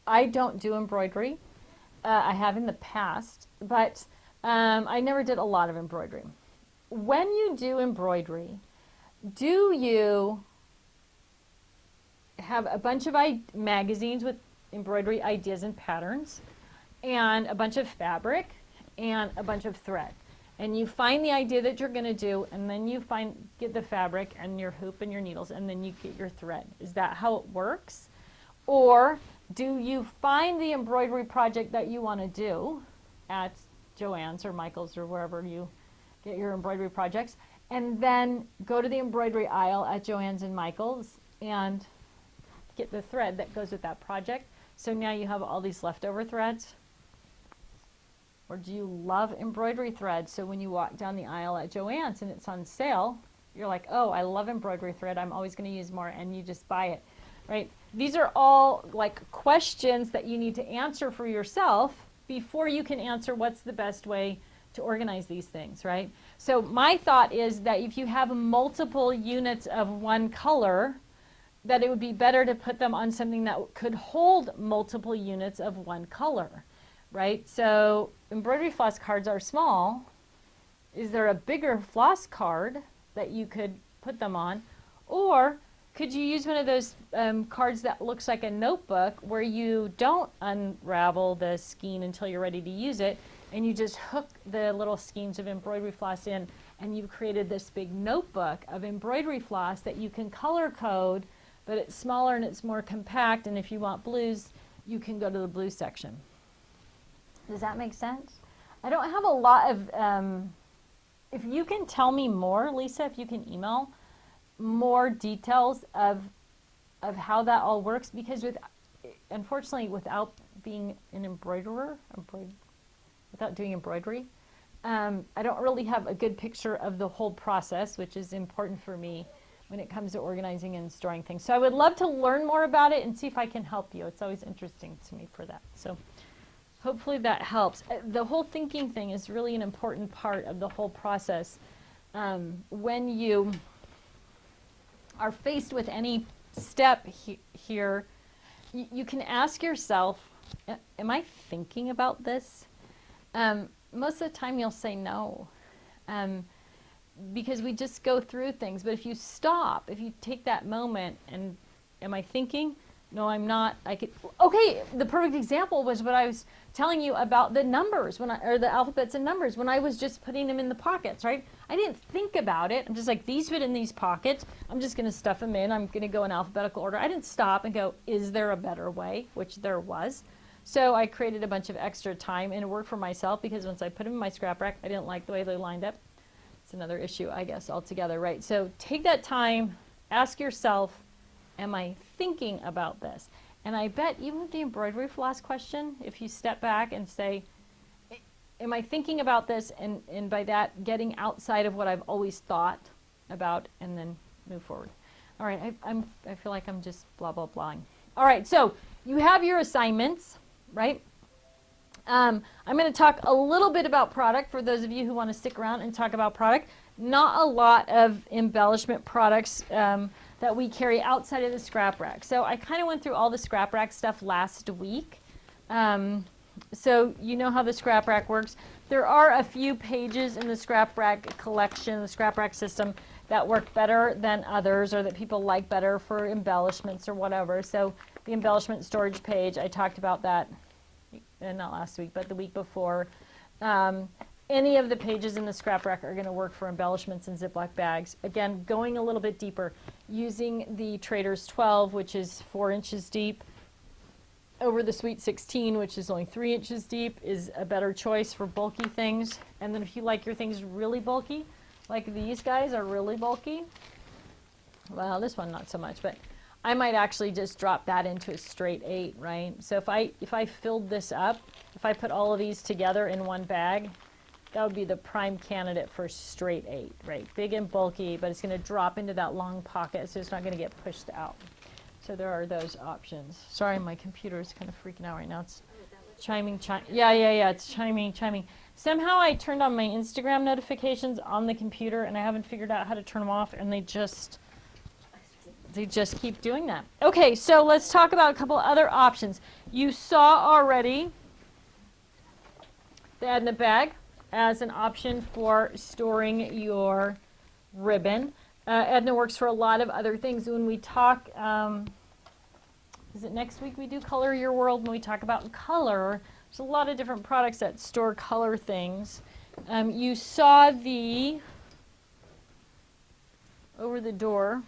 I don't do embroidery, I have in the past, but I never did a lot of embroidery. when you do embroidery, do you have a bunch of magazines with embroidery ideas and patterns, and a bunch of fabric, and a bunch of thread? And you find the idea that you're going to do, and then you get the fabric and your hoop and your needles, and then you get your thread. Is that how it works? Or do you find the embroidery project that you want to do at Joann's or Michael's or wherever you get your embroidery projects, and then go to the embroidery aisle at Joann's and Michael's and get the thread that goes with that project? So now you have all these leftover threads. Or do you love embroidery thread? So when you walk down the aisle at Joann's and it's on sale, you're like, oh, I love embroidery thread. I'm always going to use more, and you just buy it, right? These are all like questions that you need to answer for yourself before you can answer what's the best way to organize these things, right? So my thought is that if you have multiple units of one color, that it would be better to put them on something that could hold multiple units of one color. Right? So embroidery floss cards are small. Is there a bigger floss card that you could put them on? Or could you use one of those cards that looks like a notebook where you don't unravel the skein until you're ready to use it, and you just hook the little skeins of embroidery floss in, and you've created this big notebook of embroidery floss that you can color code, but it's smaller and it's more compact, and if you want blues, you can go to the blue section. Does that make sense? I don't have a lot of, if you can tell me more, Lisa, if you can email more details of how that all works, because unfortunately, without being an embroiderer, without doing embroidery, I don't really have a good picture of the whole process, which is important for me when it comes to organizing and storing things. So I would love to learn more about it and see if I can help you. It's always interesting to me for that. So hopefully that helps. The whole thinking thing is really an important part of the whole process. When you are faced with any step here, you can ask yourself, am I thinking about this? Most of the time you'll say no, because we just go through things. But if you stop, if you take that moment and, am I thinking? No, I'm not. Okay, the perfect example was what I was telling you about the numbers, or the alphabets and numbers, when I was just putting them in the pockets, right? I didn't think about it. I'm just like, these fit in these pockets. I'm just going to stuff them in. I'm going to go in alphabetical order. I didn't stop and go, is there a better way? Which there was. So I created a bunch of extra time, and it worked for myself, because once I put them in my scrap rack, I didn't like the way they lined up. It's another issue, I guess, altogether, right? So take that time, ask yourself, am I thinking about this? And I bet even with the embroidery floss question, if you step back and say, am I thinking about this? And by that, getting outside of what I've always thought about, and then move forward. All right, I feel like I'm just blah, blah, blahing. All right, so you have your assignments, right? I'm going to talk a little bit about product for those of you who want to stick around and talk about product. Not a lot of embellishment products that we carry outside of the scrap rack. So I kind of went through all the scrap rack stuff last week. So you know how the scrap rack works. There are a few pages in the scrap rack collection, the scrap rack system, that work better than others, or that people like better for embellishments or whatever. So the embellishment storage page, I talked about that, not last week, but the week before. Any of the pages in the scrap rack are going to work for embellishments and Ziploc bags. Again, going a little bit deeper, using the Trader's 12, which is 4 inches deep, over the Sweet 16, which is only 3 inches deep, is a better choice for bulky things. And then if you like your things really bulky, like these guys are really bulky, well, this one not so much, but I might actually just drop that into a straight 8, right? So if I filled this up, if I put all of these together in one bag, that would be the prime candidate for straight 8, right? Big and bulky, but it's going to drop into that long pocket, so it's not going to get pushed out. So there are those options. Sorry, my computer is kind of freaking out right now. It's chiming. Yeah, it's chiming. Somehow I turned on my Instagram notifications on the computer, and I haven't figured out how to turn them off, and they just keep doing that. Okay, so let's talk about a couple other options. You saw already the Edna bag as an option for storing your ribbon. Edna works for a lot of other things. When we talk, is it next week we do Color Your World? When we talk about color, there's a lot of different products that store color things. You saw the over the door,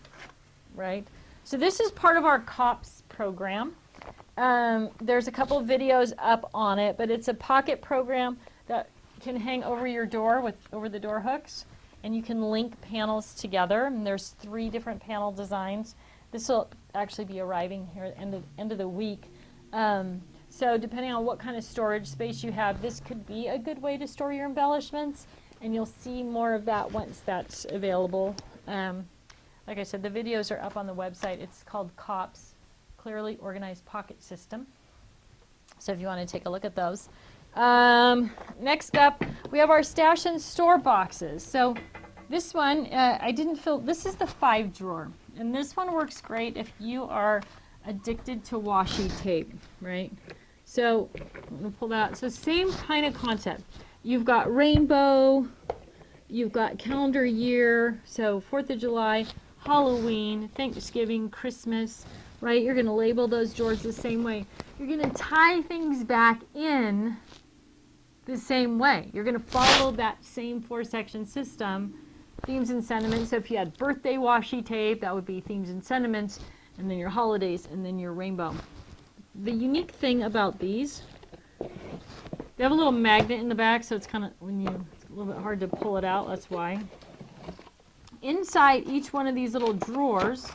right? So this is part of our COPS program. There's a couple of videos up on it, but it's a pocket program that can hang over your door with over the door hooks, and you can link panels together. And there's 3 different panel designs. This will actually be arriving here at the end of the week. So depending on what kind of storage space you have, this could be a good way to store your embellishments, and you'll see more of that once that's available. Like I said, the videos are up on the website. It's called COPS, Clearly Organized Pocket System. So if you want to take a look at those. Next up, we have our stash and store boxes. So this one, I didn't fill, this is the 5 drawer. And this one works great if you are addicted to washi tape, right? So I'm going to pull that. So same kind of concept. You've got rainbow, you've got calendar year, so 4th of July, Halloween, Thanksgiving, Christmas, right? You're going to label those drawers the same way. You're going to tie things back in the same way. You're going to follow that same 4-section system, themes and sentiments. So if you had birthday washi tape, that would be themes and sentiments, and then your holidays, and then your rainbow. The unique thing about these, they have a little magnet in the back, so it's kind of, it's a little bit hard to pull it out, that's why. Inside each one of these little drawers,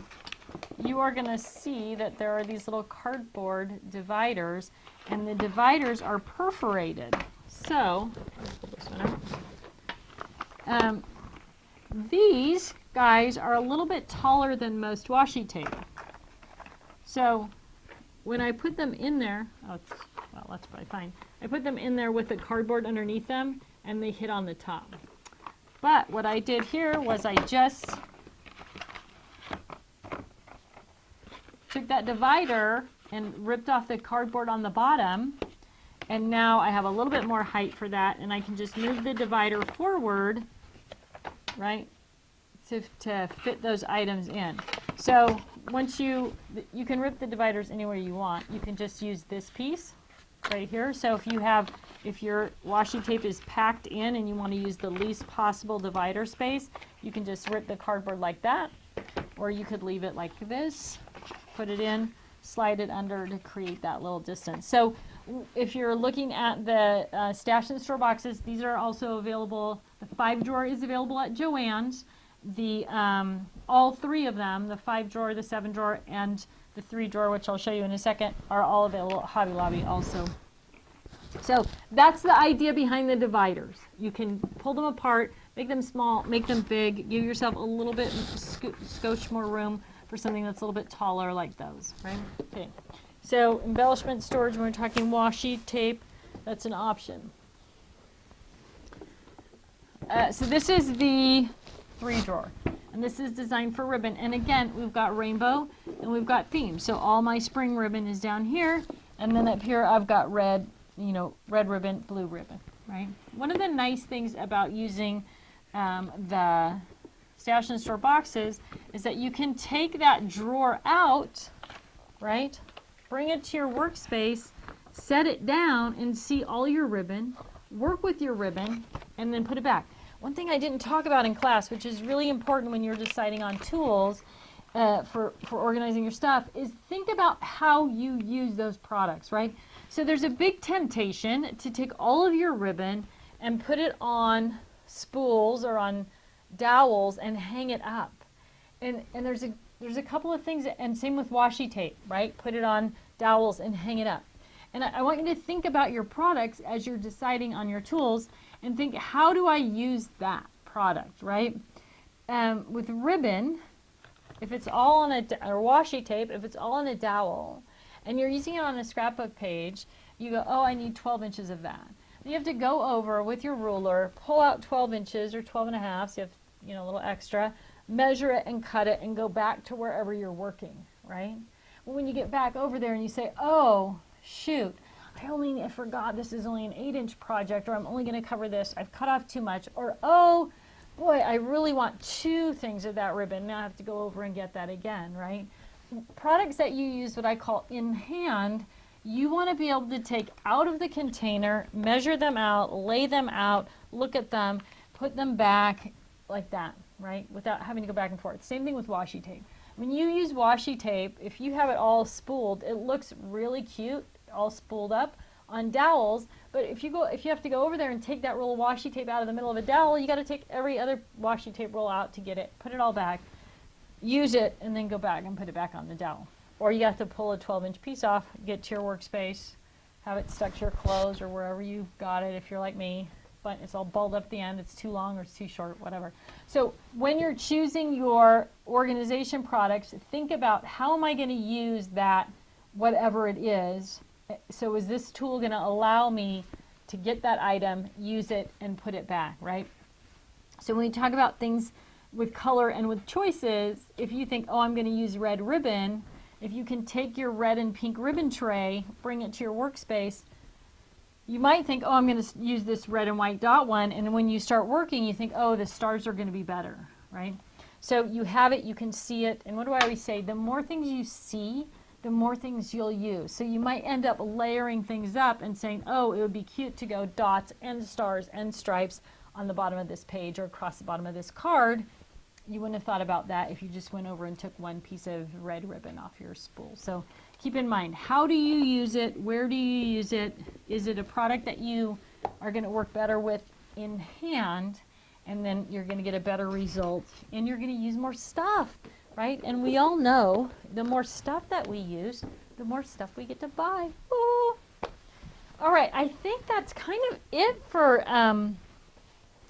you are going to see that there are these little cardboard dividers, and the dividers are perforated. So, let's pull this one out. These guys are a little bit taller than most washi tape. So, when I put them in there, well, that's probably fine. I put them in there with the cardboard underneath them, and they hit on the top. But what I did here was I just took that divider and ripped off the cardboard on the bottom, and now I have a little bit more height for that, and I can just move the divider forward, right, to fit those items in. So once you can rip the dividers anywhere you want. You can just use this piece right here. So if your washi tape is packed in and you want to use the least possible divider space, you can just rip the cardboard like that, or you could leave it like this, put it in, slide it under to create that little distance. So if you're looking at the stash and store boxes, these are also available. The 5 drawer is available at Joann's. The all 3 of them, the 5 drawer, the 7 drawer, and the 3 drawer, which I'll show you in a second, are all available at Hobby Lobby also. So that's the idea behind the dividers. You can pull them apart, make them small, make them big, give yourself a little bit scotch more room for something that's a little bit taller like those, right? Okay. So embellishment storage, when we're talking washi tape, that's an option. So this is the 3 drawer, and this is designed for ribbon. And again, we've got rainbow and we've got themes. So all my spring ribbon is down here, and then up here I've got red, red ribbon, blue ribbon, right? One of the nice things about using the stash and store boxes is that you can take that drawer out, right? Bring it to your workspace, set it down, and see all your ribbon, work with your ribbon, and then put it back. One thing I didn't talk about in class, which is really important when you're deciding on tools for organizing your stuff, is think about how you use those products, right? So there's a big temptation to take all of your ribbon and put it on spools or on dowels and hang it up. And there's a couple of things, and same with washi tape, right? Put it on dowels and hang it up. And I want you to think about your products as you're deciding on your tools, and think, how do I use that product, right? With ribbon, if it's all on or washi tape, if it's all on a dowel, and you're using it on a scrapbook page, you go, oh, I need 12 inches of that. You have to go over with your ruler, pull out 12 inches or 12 and a half, so you have a little extra, measure it and cut it, and go back to wherever you're working, right? Well, when you get back over there and you say, oh, shoot, I forgot this is only an 8-inch project, or I'm only going to cover this. I've cut off too much, or oh boy, I really want 2 things of that ribbon. Now I have to go over and get that again, right? Products that you use, what I call in hand, you want to be able to take out of the container, measure them out, lay them out, look at them, put them back like that, right? Without having to go back and forth. Same thing with washi tape. When you use washi tape, if you have it all spooled, it looks really cute, all spooled up on dowels. But if you have to go over there and take that roll of washi tape out of the middle of a dowel, you got to take every other washi tape roll out to get it, put it all back, use it, and then go back and put it back on the dowel. Or you have to pull a 12-inch piece off, get to your workspace, have it stuck to your clothes or wherever you got it if you're like me. But it's all balled up at the end, it's too long or it's too short, whatever. So when you're choosing your organization products, think about how am I going to use that, whatever it is. So is this tool going to allow me to get that item, use it, and put it back, right? So when we talk about things with color and with choices, if you think, oh, I'm going to use red ribbon, if you can take your red and pink ribbon tray, bring it to your workspace, you might think, oh, I'm going to use this red and white dot one, and when you start working, you think, oh, the stars are going to be better, right? So you have it, you can see it, and what do I always say? The more things you see, the more things you'll use. So you might end up layering things up and saying, oh, it would be cute to go dots and stars and stripes on the bottom of this page or across the bottom of this card. You wouldn't have thought about that if you just went over and took one piece of red ribbon off your spool. So keep in mind, how do you use it? Where do you use it? Is it a product that you are going to work better with in hand? And then you're going to get a better result. And you're going to use more stuff, right? And we all know the more stuff that we use, the more stuff we get to buy. Ooh. All right, I think that's kind of it for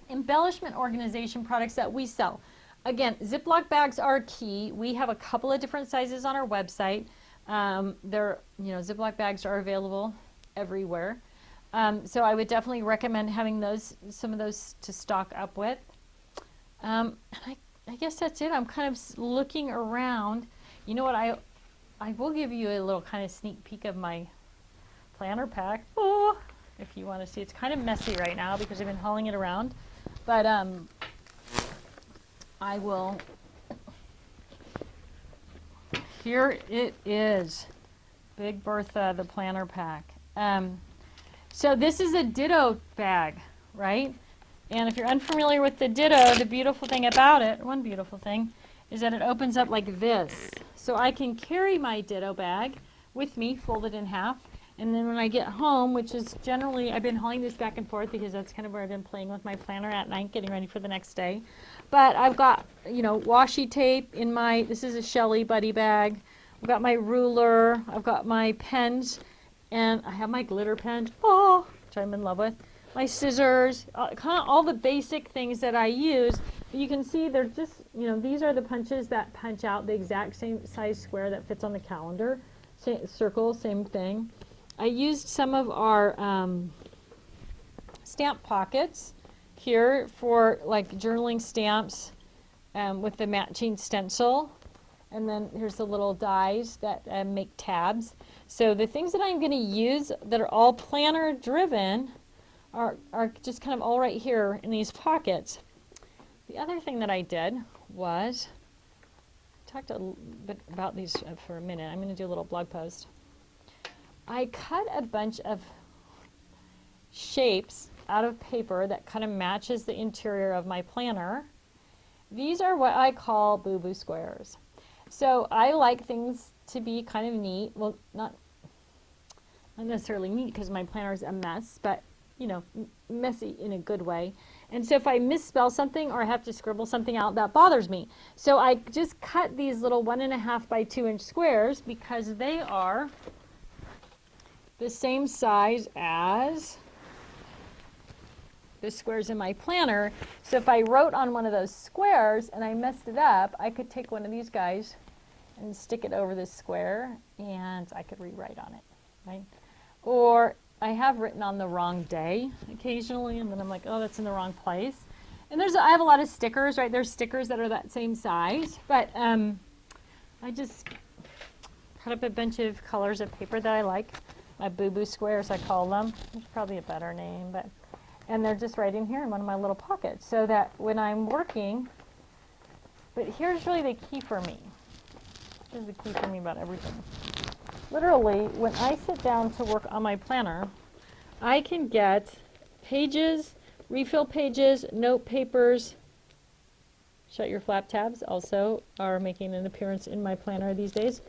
embellishment organization products that we sell. Again, Ziploc bags are key. We have a couple of different sizes on our website. Ziploc bags are available everywhere. So I would definitely recommend having some of those to stock up with. I guess that's it. I'm kind of looking around. You know what? I will give you a little kind of sneak peek of my planner pack. Oh, if you want to see, it's kind of messy right now because I've been hauling it around. But I will. Here it is, Big Bertha, the planner pack. So this is a ditto bag, right? And if you're unfamiliar with the ditto, the beautiful thing about it, one beautiful thing, is that it opens up like this. So I can carry my ditto bag with me, folded in half, and then when I get home, which is generally, I've been hauling this back and forth because that's kind of where I've been playing with my planner at night, getting ready for the next day. But I've got, washi tape in this is a Shelly Buddy bag. I've got my ruler, I've got my pens, and I have my glitter pen, which I'm in love with. My scissors, kind of all the basic things that I use. You can see they're just, these are the punches that punch out the exact same size square that fits on the calendar. Circle, same thing. I used some of our stamp pockets here for like journaling stamps with the matching stencil. And then here's the little dies that make tabs. So the things that I'm going to use that are all planner driven are just kind of all right here in these pockets. The other thing that I did was, talked a little bit about these for a minute. I'm going to do a little blog post. I cut a bunch of shapes out of paper that kind of matches the interior of my planner. These are what I call boo-boo squares. So I like things to be kind of neat. Well, not necessarily neat because my planner is a mess, but messy in a good way. And so if I misspell something or I have to scribble something out, that bothers me. So I just cut these little 1.5 by 2 inch squares because they are the same size as the squares in my planner. So if I wrote on one of those squares and I messed it up, I could take one of these guys and stick it over this square and I could rewrite on it, right? Or I have written on the wrong day occasionally, and then I'm like, oh, that's in the wrong place. And I have a lot of stickers, right? There's stickers that are that same size, but I just cut up a bunch of colors of paper that I like. my boo-boo squares, I call them. There's probably a better name, but, and they're just right in here in one of my little pockets, so that when I'm working, but here's really the key for me. Here's the key for me about everything. Literally, when I sit down to work on my planner, I can get pages, refill pages, note papers. Shut your flap tabs also are making an appearance in my planner these days.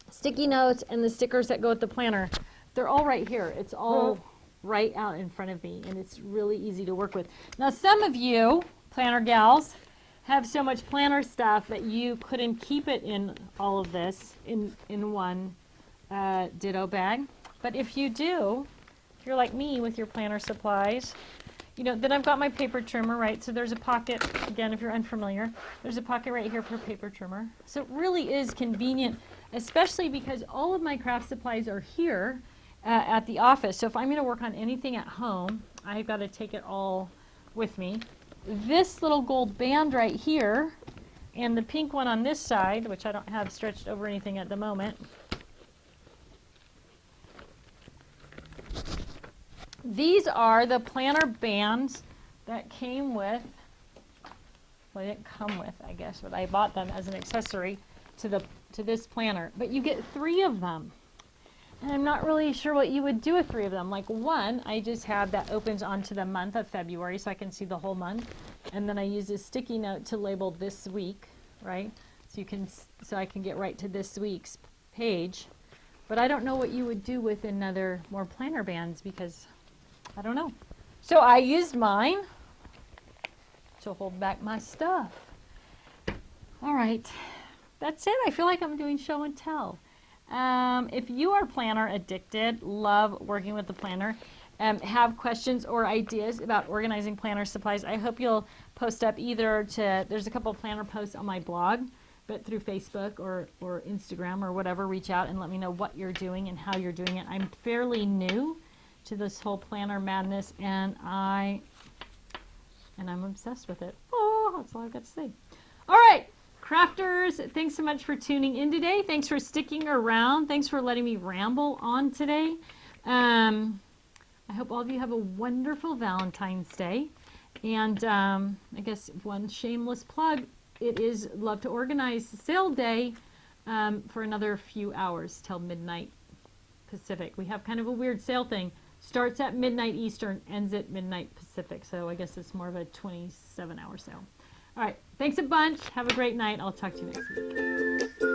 Sticky notes and the stickers that go with the planner. They're all right here. It's all right out in front of me, and it's really easy to work with. Now, some of you planner gals have so much planner stuff that you couldn't keep it in all of this in one ditto bag. But if you do, if you're like me with your planner supplies, you know, then I've got my paper trimmer, right? So there's a pocket, again, if you're unfamiliar, there's a pocket right here for paper trimmer. So it really is convenient, especially because all of my craft supplies are here at the office. So if I'm gonna work on anything at home, I've got to take it all with me. This little gold band right here and the pink one on this side, which I don't have stretched over anything at the moment. These are the planner bands that came with, well, they didn't come with, I guess, but I bought them as an accessory to this planner. But you get 3 of them. And I'm not really sure what you would do with 3 of them. Like one, I just have that opens onto the month of February so I can see the whole month. And then I use a sticky note to label this week, right? So I can get right to this week's page. But I don't know what you would do with another more planner bands because I don't know. So I used mine to hold back my stuff. All right, that's it. I feel like I'm doing show and tell. If you are planner addicted, love working with the planner, have questions or ideas about organizing planner supplies, I hope you'll post up either there's a couple of planner posts on my blog, but through Facebook or Instagram or whatever, reach out and let me know what you're doing and how you're doing it. I'm fairly new to this whole planner madness, and I'm obsessed with it. Oh, that's all I've got to say. All right. Crafters, thanks so much for tuning in today. Thanks for sticking around. Thanks for letting me ramble on today. I hope all of you have a wonderful Valentine's Day. And I guess one shameless plug, it is Love to Organize sale day for another few hours till midnight Pacific. We have kind of a weird sale thing. Starts at midnight Eastern, ends at midnight Pacific. So I guess it's more of a 27-hour sale. All right. Thanks a bunch. Have a great night. I'll talk to you next week.